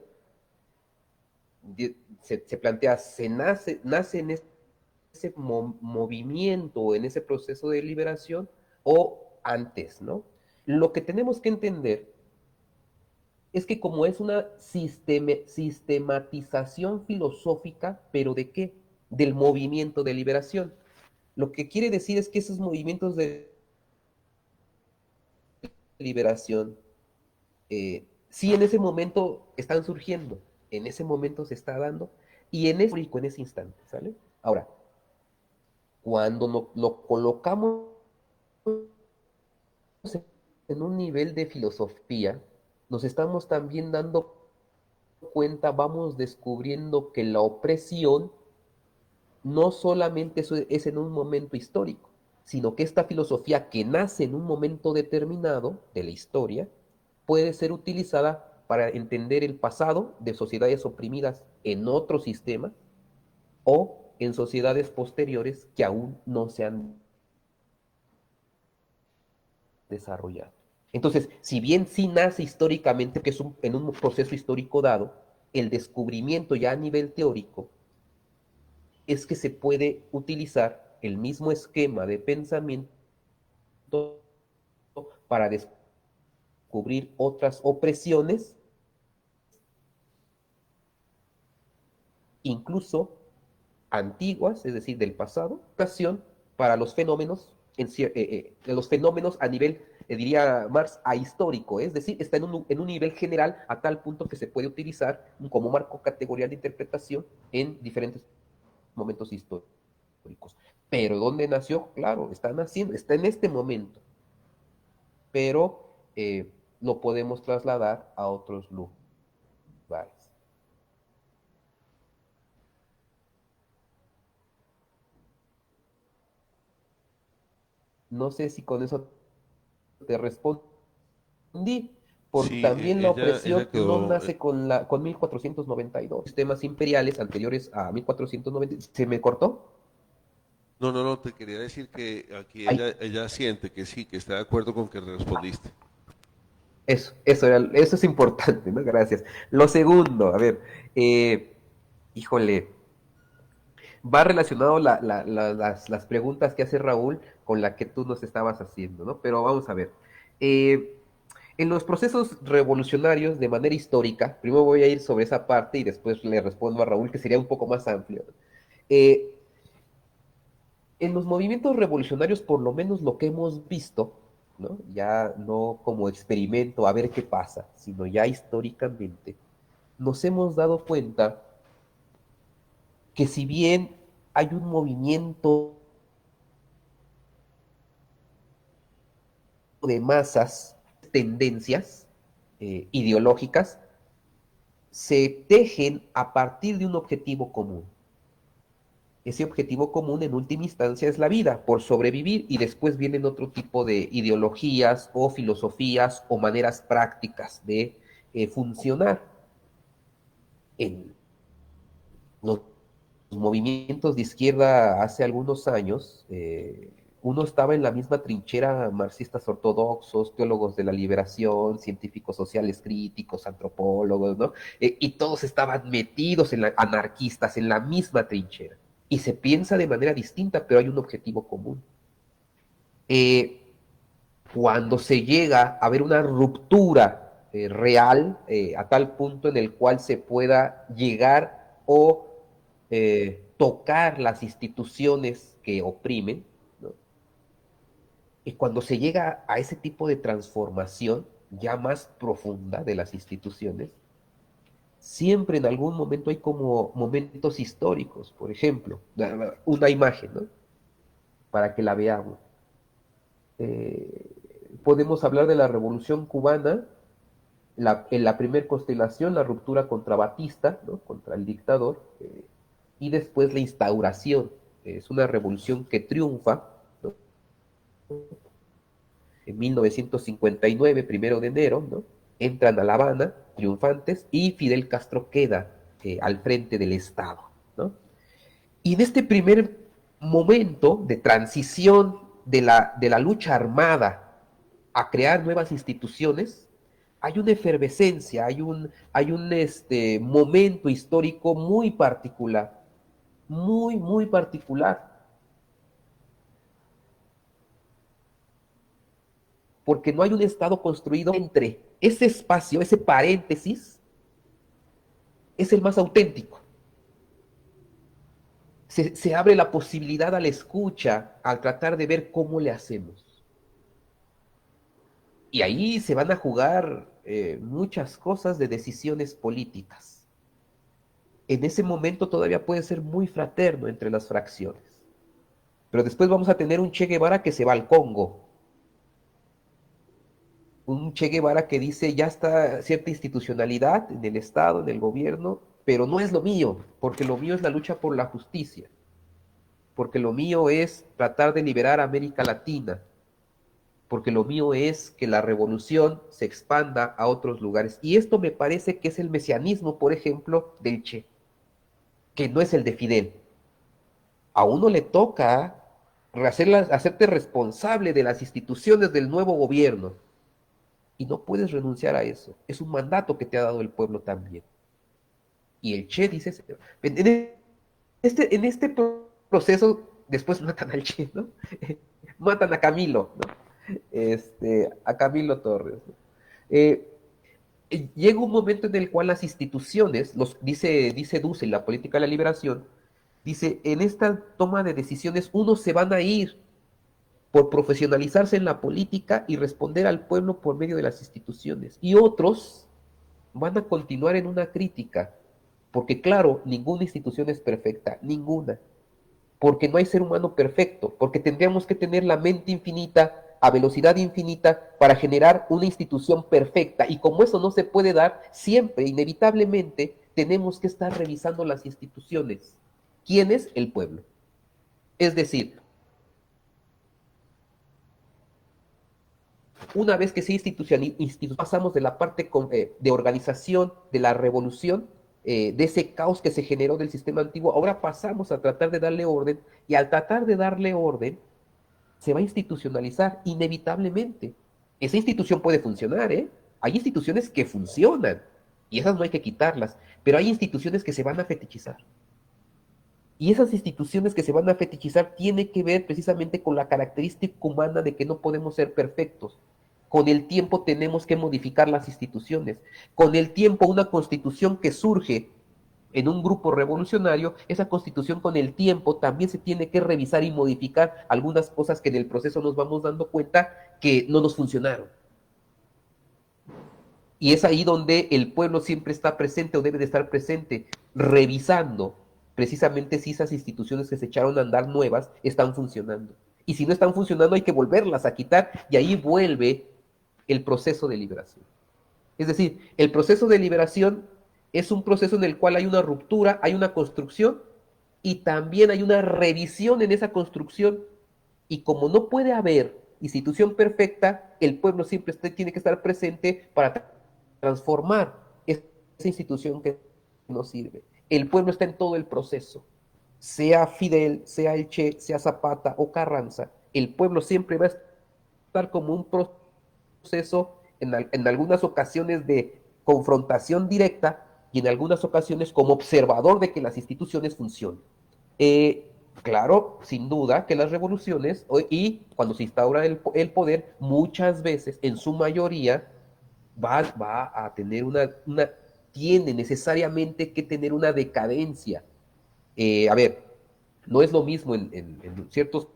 Se plantea, nace en ese movimiento, en ese proceso de liberación o antes, ¿no? Lo que tenemos que entender es que como es una sistematización filosófica, pero ¿de qué? Del movimiento de liberación. Lo que quiere decir es que esos movimientos de liberación, sí en ese momento están surgiendo, en ese momento se está dando, y en ese instante, ¿sale? Ahora, cuando lo colocamos en un nivel de filosofía, nos estamos también dando cuenta, vamos descubriendo que la opresión no solamente es en un momento histórico, sino que esta filosofía que nace en un momento determinado de la historia puede ser utilizada para entender el pasado de sociedades oprimidas en otro sistema o en sociedades posteriores que aún no se han desarrollado. Entonces, si bien sí nace históricamente, que es en un proceso histórico dado, el descubrimiento ya a nivel teórico es que se puede utilizar el mismo esquema de pensamiento para descubrir otras opresiones, incluso antiguas, es decir, del pasado, ocasión para los fenómenos a nivel, diría Marx, ahistórico, es decir, está en un nivel general a tal punto que se puede utilizar como marco categorial de interpretación en diferentes momentos históricos. Pero ¿dónde nació? Claro, está naciendo, está en este momento, pero lo podemos trasladar a otros lugares. No sé si con eso te respondí, porque Sí, también la opresión ella no quedó, nace con 1492. Sistemas imperiales anteriores a 1490. ¿Se me cortó? no, no, no, te quería decir que aquí Ahí. ella siente que sí, que está de acuerdo con que respondiste. Eso es importante, ¿no? Gracias. Lo segundo, a ver, híjole, va relacionado las preguntas que hace Raúl con la que tú nos estabas haciendo, ¿no? Pero vamos a ver. Eh, en los procesos revolucionarios de manera histórica, primero voy a ir sobre esa parte y después le respondo a Raúl, que sería un poco más amplio. Eh, en los movimientos revolucionarios, por lo menos lo que hemos visto, ¿no? Ya no como experimento a ver qué pasa, sino ya históricamente, nos hemos dado cuenta que si bien hay un movimiento de masas, tendencias ideológicas, se tejen a partir de un objetivo común. Ese objetivo común en última instancia es la vida, por sobrevivir, y después vienen otro tipo de ideologías o filosofías o maneras prácticas de funcionar. En los movimientos de izquierda hace algunos años, uno estaba en la misma trinchera, marxistas ortodoxos, teólogos de la liberación, científicos sociales críticos, antropólogos, ¿no? Y todos estaban metidos anarquistas en la misma trinchera. Y se piensa de manera distinta, pero hay un objetivo común. Eh, Cuando se llega a ver una ruptura real, a tal punto en el cual se pueda llegar o tocar las instituciones que oprimen, ¿no? Y cuando se llega a ese tipo de transformación ya más profunda de las instituciones, siempre en algún momento hay como momentos históricos. Por ejemplo, una imagen, ¿no? Para que la veamos. Podemos hablar de la Revolución Cubana, en la primera constelación, la ruptura contra Batista, ¿no? Contra el dictador, y después la instauración. Es una revolución que triunfa, ¿no? En 1959, 1 de enero, ¿no? Entran a La Habana triunfantes y Fidel Castro queda al frente del Estado, ¿no? Y en este primer momento de transición de la lucha armada a crear nuevas instituciones, hay una efervescencia, hay un momento histórico muy particular, muy, muy particular, porque no hay un Estado construido entre ese espacio, ese paréntesis, es el más auténtico. Se abre la posibilidad a la escucha, al tratar de ver cómo le hacemos. Y ahí se van a jugar muchas cosas de decisiones políticas. En ese momento todavía puede ser muy fraterno entre las fracciones. Pero después vamos a tener un Che Guevara que se va al Congo. Un Che Guevara que dice, ya está cierta institucionalidad en el Estado, en el gobierno, pero no es lo mío, porque lo mío es la lucha por la justicia, porque lo mío es tratar de liberar a América Latina, porque lo mío es que la revolución se expanda a otros lugares. Y esto me parece que es el mesianismo, por ejemplo, del Che, que no es el de Fidel. A uno le toca hacerte responsable de las instituciones del nuevo gobierno, y no puedes renunciar a eso. Es un mandato que te ha dado el pueblo también. Y el Che dice, en este proceso, después matan al Che, ¿no? Matan a Camilo, ¿no? A Camilo Torres, ¿no? Eh, Llega un momento en el cual las instituciones, dice Dussel, la política de la liberación, dice, en esta toma de decisiones, unos se van a ir por profesionalizarse en la política y responder al pueblo por medio de las instituciones. Y otros van a continuar en una crítica, porque claro, ninguna institución es perfecta, ninguna, porque no hay ser humano perfecto, porque tendríamos que tener la mente infinita a velocidad infinita para generar una institución perfecta, y como eso no se puede dar, siempre, inevitablemente, tenemos que estar revisando las instituciones. ¿Quién es? El pueblo. Es decir, Una vez que se pasamos de la parte de organización de la revolución, de ese caos que se generó del sistema antiguo, ahora pasamos a tratar de darle orden, y al tratar de darle orden, se va a institucionalizar inevitablemente. Esa institución puede funcionar, ¿eh? Hay instituciones que funcionan, y esas no hay que quitarlas, pero hay instituciones que se van a fetichizar. Y esas instituciones que se van a fetichizar tienen que ver precisamente con la característica humana de que no podemos ser perfectos. Con el tiempo tenemos que modificar las instituciones. Con el tiempo, una constitución que surge en un grupo revolucionario, esa constitución con el tiempo también se tiene que revisar y modificar algunas cosas que en el proceso nos vamos dando cuenta que no nos funcionaron. Y es ahí donde el pueblo siempre está presente o debe de estar presente, revisando precisamente si esas instituciones que se echaron a andar nuevas están funcionando. Y si no están funcionando hay que volverlas a quitar, y ahí vuelve el proceso de liberación. Es decir, el proceso de liberación es un proceso en el cual hay una ruptura, hay una construcción, y también hay una revisión en esa construcción. Y como no puede haber institución perfecta, el pueblo siempre tiene que estar presente para transformar esa institución que no sirve. El pueblo está en todo el proceso. Sea Fidel, sea el Che, sea Zapata o Carranza, el pueblo siempre va a estar como un proceso en algunas ocasiones de confrontación directa, y en algunas ocasiones como observador de que las instituciones funcionen. Claro, sin duda que las revoluciones, y cuando se instaura el poder, muchas veces, en su mayoría, va a tener tiene necesariamente que tener una decadencia. A ver, no es lo mismo en ciertos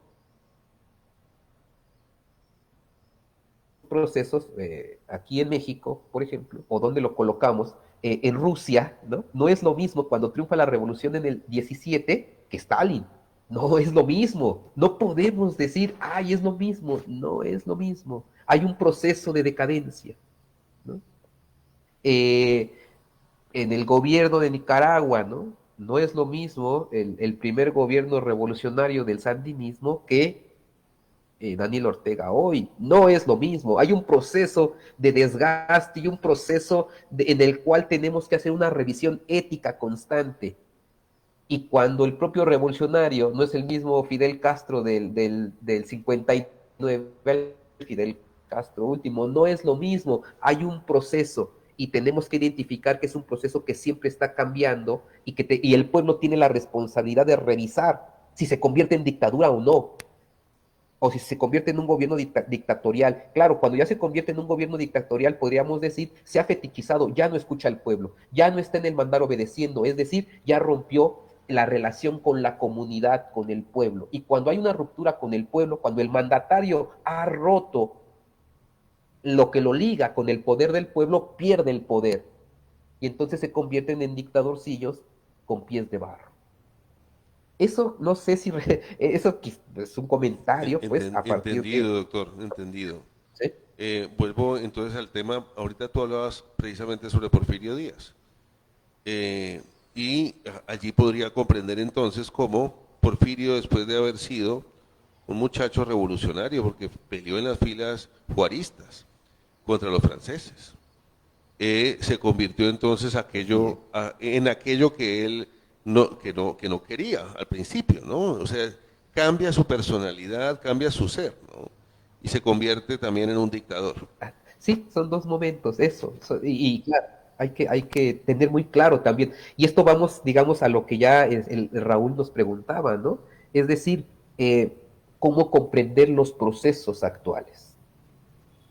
procesos, aquí en México, por ejemplo, o donde lo colocamos, en Rusia, ¿no? No es lo mismo cuando triunfa la revolución en el 17 que Stalin. No es lo mismo. No podemos decir, ay, es lo mismo. No es lo mismo. Hay un proceso de decadencia, ¿no? En el gobierno de Nicaragua, ¿no? No es lo mismo el primer gobierno revolucionario del sandinismo que Daniel Ortega hoy. No es lo mismo. Hay un proceso de desgaste y un proceso en el cual tenemos que hacer una revisión ética constante. Y cuando el propio revolucionario no es el mismo Fidel Castro del 59 al Fidel Castro último, no es lo mismo. Hay un proceso y tenemos que identificar que es un proceso que siempre está cambiando, y el pueblo tiene la responsabilidad de revisar si se convierte en dictadura o no, o si se convierte en un gobierno dictatorial. Claro, cuando ya se convierte en un gobierno dictatorial, podríamos decir, se ha fetichizado, ya no escucha al pueblo, ya no está en el mandar obedeciendo, es decir, ya rompió la relación con la comunidad, con el pueblo. Y cuando hay una ruptura con el pueblo, cuando el mandatario ha roto lo que lo liga con el poder del pueblo, pierde el poder. Y entonces se convierten en dictadorcillos con pies de barro. Eso no sé si eso es un comentario, pues, a partir Entendido, de... doctor, entendido. ¿Sí? Vuelvo entonces al tema. Ahorita tú hablabas precisamente sobre Porfirio Díaz. Y allí podría comprender entonces cómo Porfirio, después de haber sido un muchacho revolucionario, porque peleó en las filas juaristas contra los franceses, se convirtió entonces en aquello que él que no quería al principio, ¿no? O sea, cambia su personalidad, cambia su ser, ¿no? Y se convierte también en un dictador. Sí, son dos momentos, y claro, hay que tener muy claro también. Y esto vamos, digamos, a lo que ya el Raúl nos preguntaba, ¿no? Es decir, cómo comprender los procesos actuales,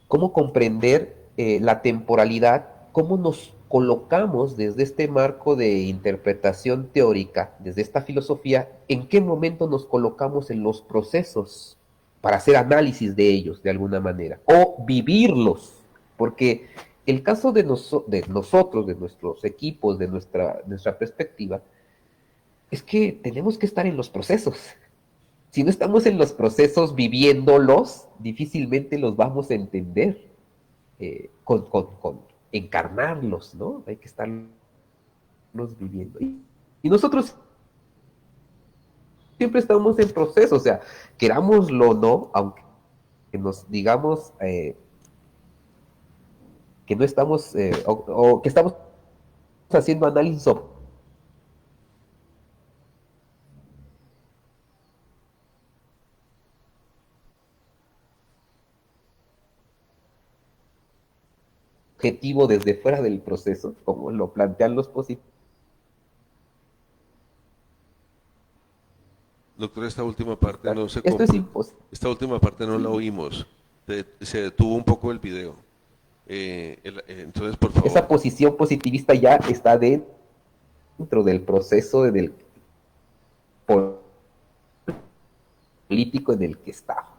cómo comprender la temporalidad, cómo nos colocamos desde este marco de interpretación teórica, desde esta filosofía, en qué momento nos colocamos en los procesos para hacer análisis de ellos de alguna manera, o vivirlos, porque el caso de nosotros, de nuestros equipos, de nuestra perspectiva, es que tenemos que estar en los procesos. Si no estamos en los procesos viviéndolos, difícilmente los vamos a entender, con encarnarlos, ¿no? Hay que estarlos viviendo. Y nosotros siempre estamos en proceso, o sea, querámoslo o no, aunque nos digamos que no estamos, o que estamos haciendo análisis objetivo desde fuera del proceso, como lo plantean los positivos. Doctor, esta última parte no se Esto es imposible. esta última parte no la oímos. Se detuvo un poco el video. Entonces, por favor. Esa posición positivista ya está dentro del proceso del político en el que estamos,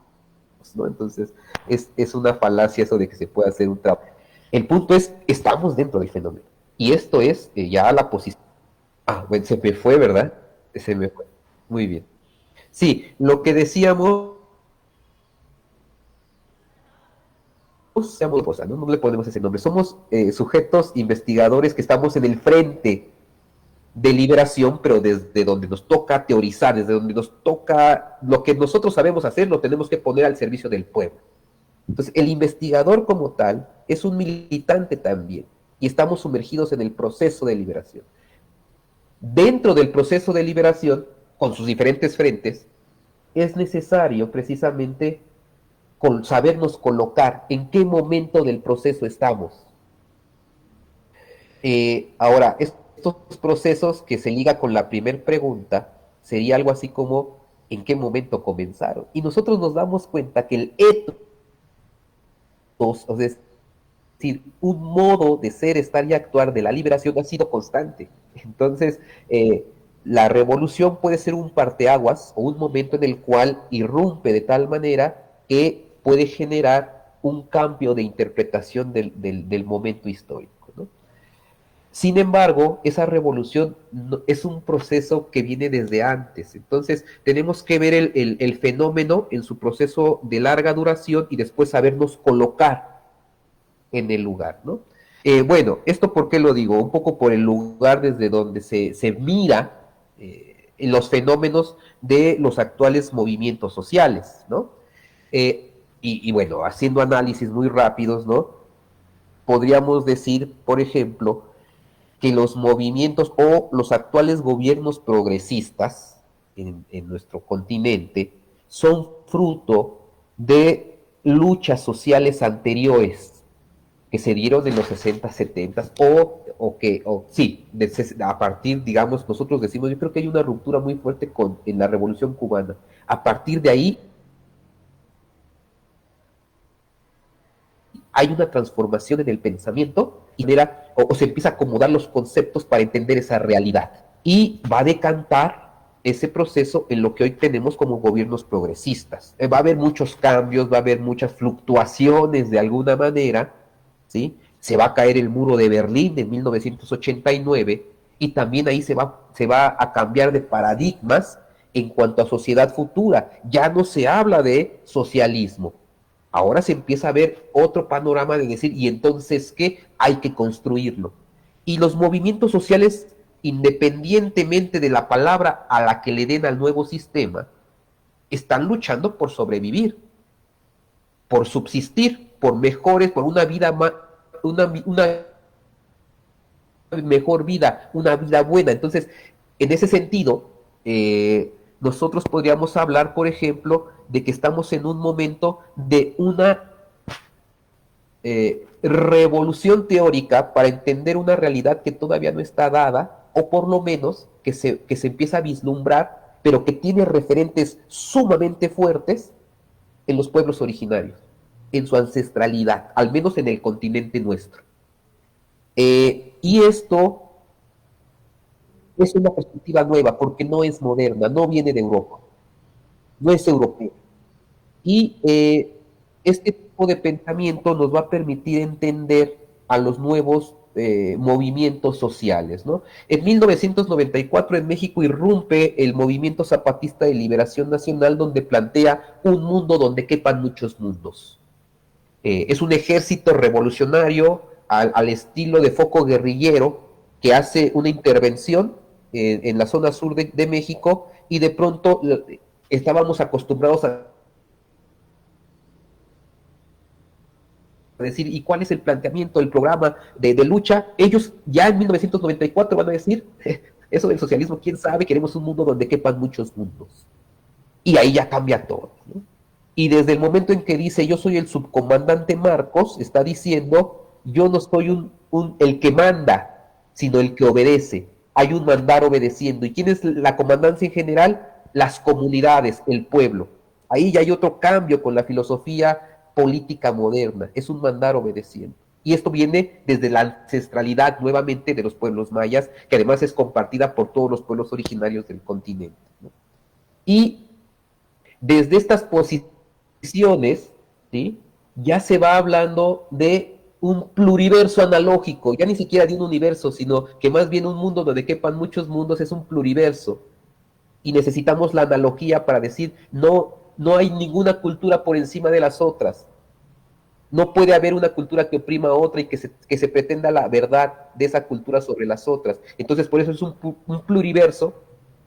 ¿no? Entonces, es una falacia eso de que se pueda hacer un trabajo. El punto es, estamos dentro del fenómeno. Y esto es ya la posición. Ah, bueno, se me fue, ¿verdad? Se me fue. Muy bien. Sí, lo que decíamos, no le ponemos ese nombre, somos sujetos investigadores que estamos en el frente de liberación, pero desde donde nos toca teorizar, desde donde nos toca, lo que nosotros sabemos hacer, lo tenemos que poner al servicio del pueblo. Entonces, el investigador como tal es un militante también, y estamos sumergidos en el proceso de liberación. Dentro del proceso de liberación, con sus diferentes frentes, es necesario precisamente sabernos colocar en qué momento del proceso estamos. Ahora, estos procesos que se liga con la primera pregunta, sería algo así como, ¿en qué momento comenzaron? Y nosotros nos damos cuenta que el etos, es decir, un modo de ser, estar y actuar de la liberación ha sido constante. Entonces, la revolución puede ser un parteaguas o un momento en el cual irrumpe de tal manera que puede generar un cambio de interpretación del momento histórico, ¿no? Sin embargo, esa revolución es un proceso que viene desde antes. Entonces, tenemos que ver el fenómeno en su proceso de larga duración y después sabernos colocar en el lugar, ¿no? Bueno, ¿esto por qué lo digo? Un poco por el lugar desde donde se mira en los fenómenos de los actuales movimientos sociales, ¿no? Y bueno, haciendo análisis muy rápidos, ¿no? Podríamos decir, por ejemplo, que los movimientos o los actuales gobiernos progresistas en nuestro continente son fruto de luchas sociales anteriores que se dieron en los 60, 70 a partir, digamos, nosotros decimos, yo creo que hay una ruptura muy fuerte en la Revolución Cubana. A partir de ahí hay una transformación en el pensamiento y se empieza a acomodar los conceptos para entender esa realidad. Y va a decantar ese proceso en lo que hoy tenemos como gobiernos progresistas. Va a haber muchos cambios, va a haber muchas fluctuaciones de alguna manera, ¿sí? Se va a caer el muro de Berlín en 1989 y también ahí se va a cambiar de paradigmas en cuanto a sociedad futura. Ya no se habla de socialismo. Ahora se empieza a ver otro panorama de decir, ¿y entonces qué? Hay que construirlo. Y los movimientos sociales, independientemente de la palabra a la que le den al nuevo sistema, están luchando por sobrevivir, por subsistir, por una vida una mejor vida, una vida buena. Entonces, en ese sentido, nosotros podríamos hablar, por ejemplo, de que estamos en un momento de una revolución teórica para entender una realidad que todavía no está dada, o por lo menos que se empieza a vislumbrar, pero que tiene referentes sumamente fuertes en los pueblos originarios, en su ancestralidad, al menos en el continente nuestro. Y esto es una perspectiva nueva, porque no es moderna, no viene de Europa, no es europeo. Y este tipo de pensamiento nos va a permitir entender a los nuevos movimientos sociales, ¿no? En 1994 en México irrumpe el movimiento zapatista de liberación nacional, donde plantea un mundo donde quepan muchos mundos. Es un ejército revolucionario al estilo de Foco guerrillero que hace una intervención en la zona sur de México, y de pronto estábamos acostumbrados a decir, ¿y cuál es el planteamiento, el programa de lucha? Ellos ya en 1994 van a decir, eso del socialismo, quién sabe, queremos un mundo donde quepan muchos mundos. Y ahí ya cambia todo, ¿no? Y desde el momento en que dice, yo soy el subcomandante Marcos, está diciendo, yo no soy el que manda, sino el que obedece. Hay un mandar obedeciendo. ¿Y quién es la comandancia en general? Las comunidades, el pueblo. Ahí ya hay otro cambio con la filosofía política moderna. Es un mandar obedeciendo. Y esto viene desde la ancestralidad nuevamente de los pueblos mayas, que además es compartida por todos los pueblos originarios del continente, ¿no? Y desde estas posiciones, ¿sí?, ya se va hablando de un pluriverso analógico, ya ni siquiera de un universo, sino que más bien un mundo donde quepan muchos mundos es un pluriverso. Y necesitamos la analogía para decir, no hay ninguna cultura por encima de las otras. No puede haber una cultura que oprima a otra y que se pretenda la verdad de esa cultura sobre las otras. Entonces, por eso es un pluriverso,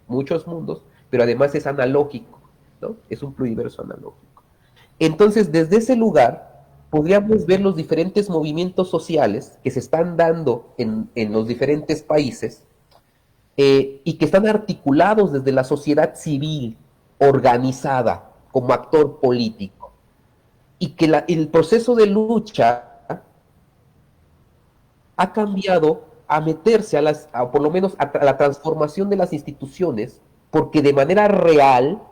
muchos mundos, pero además es analógico, ¿no? Es un pluriverso analógico. Entonces, desde ese lugar, podríamos ver los diferentes movimientos sociales que se están dando en los diferentes países, y que están articulados desde la sociedad civil organizada como actor político, y que el proceso de lucha ha cambiado a meterse por lo menos a la transformación de las instituciones, porque de manera real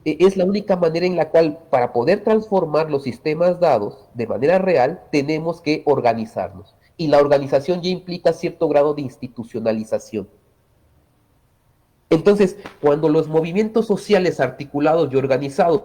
es la única manera en la cual, para poder transformar los sistemas dados de manera real, tenemos que organizarnos, y la organización ya implica cierto grado de institucionalización. Entonces, cuando los movimientos sociales articulados y organizados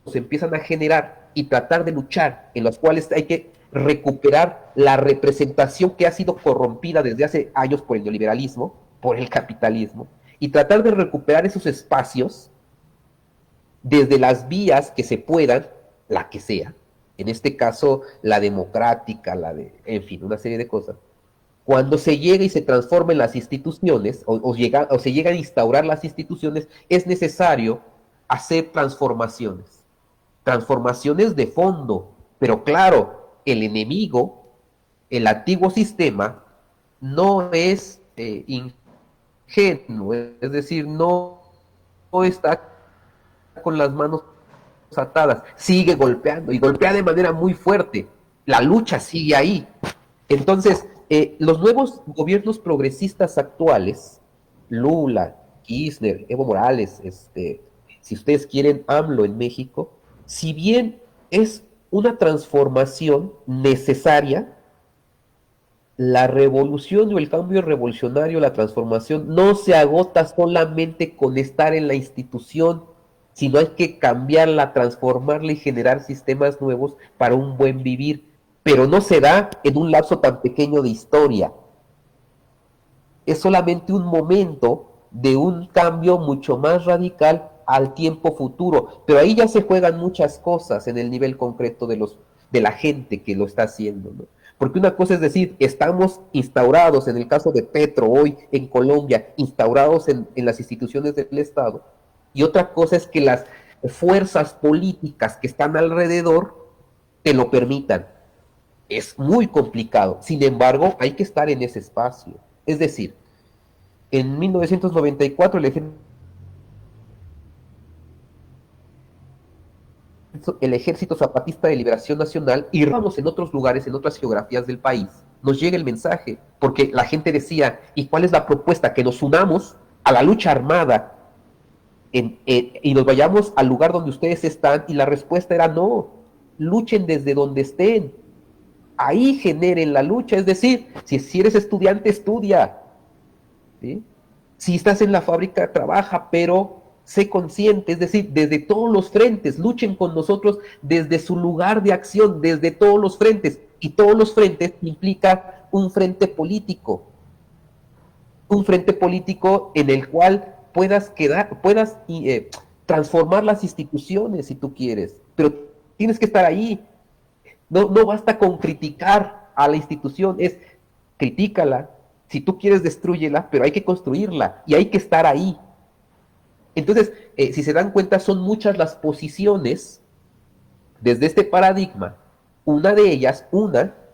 se empiezan a generar y tratar de luchar, en los cuales hay que recuperar la representación que ha sido corrompida desde hace años por el neoliberalismo, por el capitalismo, y tratar de recuperar esos espacios desde las vías que se puedan, la que sea, en este caso la democrática, en fin, una serie de cosas. Cuando se llega y se transforman las instituciones, o se llega a instaurar las instituciones, es necesario hacer transformaciones de fondo. Pero claro, el enemigo, el antiguo sistema, no es ingenuo, es decir, no está con las manos atadas, sigue golpeando, y golpea de manera muy fuerte. La lucha sigue ahí. Entonces, los nuevos gobiernos progresistas actuales, Lula, Kirchner, Evo Morales, si ustedes quieren, AMLO en México, si bien es una transformación necesaria, la revolución o el cambio revolucionario, la transformación, no se agota solamente con estar en la institución, sino hay que cambiarla, transformarla y generar sistemas nuevos para un buen vivir. Pero no se da en un lapso tan pequeño de historia. Es solamente un momento de un cambio mucho más radical al tiempo futuro. Pero ahí ya se juegan muchas cosas en el nivel concreto de la gente que lo está haciendo, ¿no? Porque una cosa es decir, estamos instaurados, en el caso de Petro hoy en Colombia, instaurados en las instituciones del Estado, y otra cosa es que las fuerzas políticas que están alrededor te lo permitan. Es muy complicado. Sin embargo, hay que estar en ese espacio. Es decir, en 1994 el Ejército Zapatista de Liberación Nacional, y vamos en otros lugares, en otras geografías del país, nos llega el mensaje, porque la gente decía, ¿y cuál es la propuesta? Que nos unamos a la lucha armada y nos vayamos al lugar donde ustedes están, y la respuesta era no, luchen desde donde estén. Ahí generen la lucha, es decir, si eres estudiante, estudia, ¿sí? Si estás en la fábrica, trabaja, pero sé consciente, es decir, desde todos los frentes, luchen con nosotros desde su lugar de acción, desde todos los frentes, y todos los frentes implica un frente político en el cual puedas transformar las instituciones si tú quieres, pero tienes que estar ahí. No basta con criticar a la institución, critícala. Si tú quieres, destrúyela, pero hay que construirla y hay que estar ahí. Entonces, si se dan cuenta, son muchas las posiciones desde este paradigma. Una de ellas,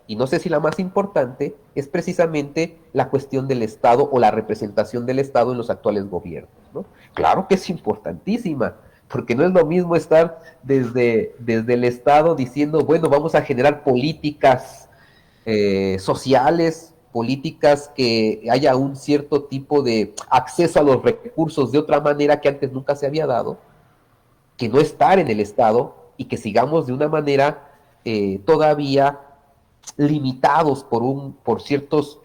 y no sé si la más importante, es precisamente la cuestión del Estado o la representación del Estado en los actuales gobiernos, ¿no? Claro que es importantísima, porque no es lo mismo estar desde el Estado diciendo, bueno, vamos a generar políticas sociales, políticas que haya un cierto tipo de acceso a los recursos de otra manera que antes nunca se había dado, que no estar en el Estado y que sigamos de una manera todavía limitados por ciertos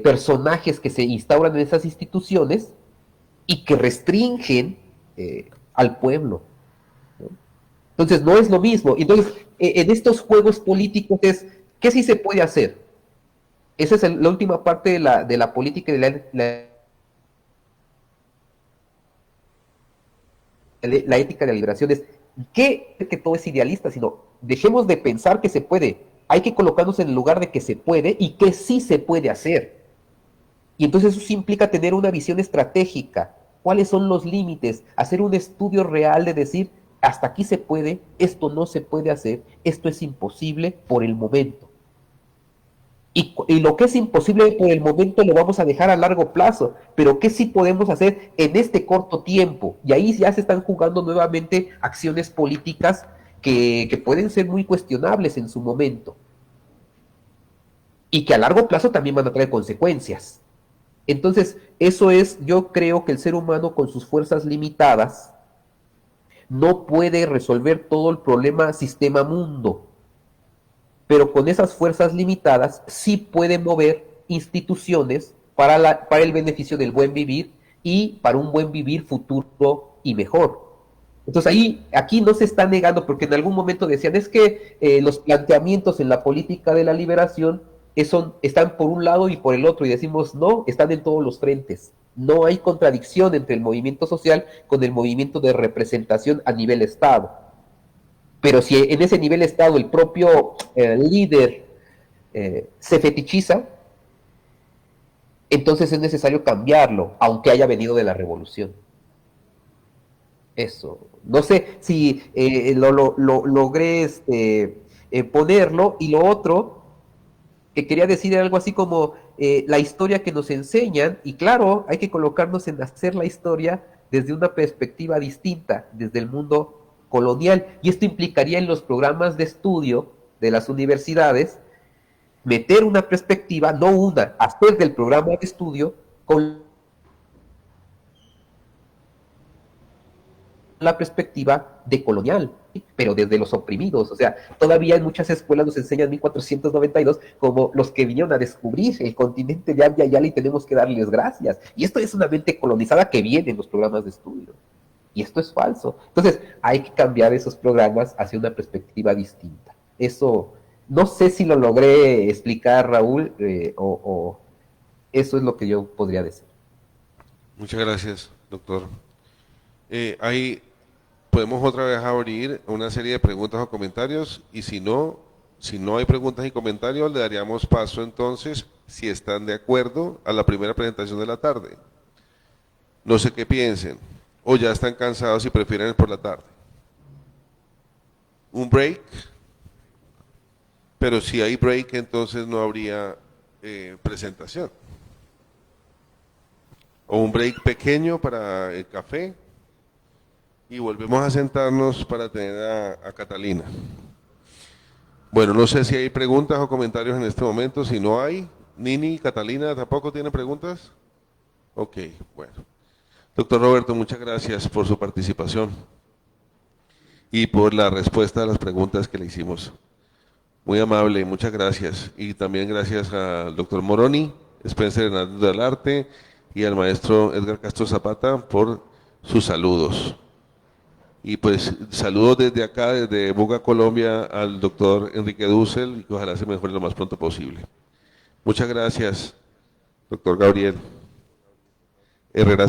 personajes que se instauran en esas instituciones y que restringen al pueblo, ¿no? Entonces no es lo mismo. Entonces, en estos juegos políticos es, ¿qué sí se puede hacer? Esa es la última parte de la política y de la ética de la liberación. Es que todo es idealista, sino dejemos de pensar que se puede. Hay que colocarnos en el lugar de que se puede y que sí se puede hacer. Y entonces eso implica tener una visión estratégica. ¿Cuáles son los límites? Hacer un estudio real de decir, hasta aquí se puede, esto no se puede hacer, esto es imposible por el momento. Y lo que es imposible por el momento lo vamos a dejar a largo plazo, pero ¿qué sí podemos hacer en este corto tiempo? Y ahí ya se están jugando nuevamente acciones políticas que pueden ser muy cuestionables en su momento y que a largo plazo también van a traer consecuencias. Entonces, eso es, yo creo que el ser humano con sus fuerzas limitadas no puede resolver todo el problema sistema mundo, pero con esas fuerzas limitadas sí puede mover instituciones para el beneficio del buen vivir y para un buen vivir futuro y mejor. Entonces aquí no se está negando, porque en algún momento decían, es que los planteamientos en la política de la liberación están por un lado y por el otro, y decimos, no, están en todos los frentes. No hay contradicción entre el movimiento social con el movimiento de representación a nivel Estado. Pero si en ese nivel Estado el propio líder se fetichiza, entonces es necesario cambiarlo, aunque haya venido de la revolución. Eso. No sé si logré ponerlo. Y lo otro que quería decir era algo así como la historia que nos enseñan, y claro, hay que colocarnos en hacer la historia desde una perspectiva distinta, desde el mundo colonial, y esto implicaría en los programas de estudio de las universidades meter una perspectiva, no una, hacer del programa de estudio con la perspectiva de colonial, pero desde los oprimidos. O sea, todavía en muchas escuelas nos enseñan 1492 como los que vinieron a descubrir el continente de Abya Yala y tenemos que darles gracias. Y esto es una mente colonizada que viene en los programas de estudio. Y esto es falso. Entonces, hay que cambiar esos programas hacia una perspectiva distinta. Eso, no sé si lo logré explicar, Raúl, o eso es lo que yo podría decir. Muchas gracias, doctor. Ahí podemos otra vez abrir una serie de preguntas o comentarios, y si no hay preguntas y comentarios, le daríamos paso entonces, si están de acuerdo, a la primera presentación de la tarde. No sé qué piensen, o ya están cansados y prefieren ir por la tarde. Un break, pero si hay break, entonces no habría presentación. O un break pequeño para el café, y volvemos a sentarnos para tener a Catalina. Bueno, no sé si hay preguntas o comentarios en este momento. Si no hay, Nini, Catalina, ¿tampoco tienen preguntas? Ok, bueno. Doctor Roberto, muchas gracias por su participación y por la respuesta a las preguntas que le hicimos. Muy amable, muchas gracias. Y también gracias al doctor Moroni, Spencer Hernández del Arte y al maestro Edgar Castro Zapata por sus saludos. Y pues saludos desde acá, desde Buga, Colombia, al doctor Enrique Dussel, y que ojalá se mejore lo más pronto posible. Muchas gracias, doctor Gabriel Herrera.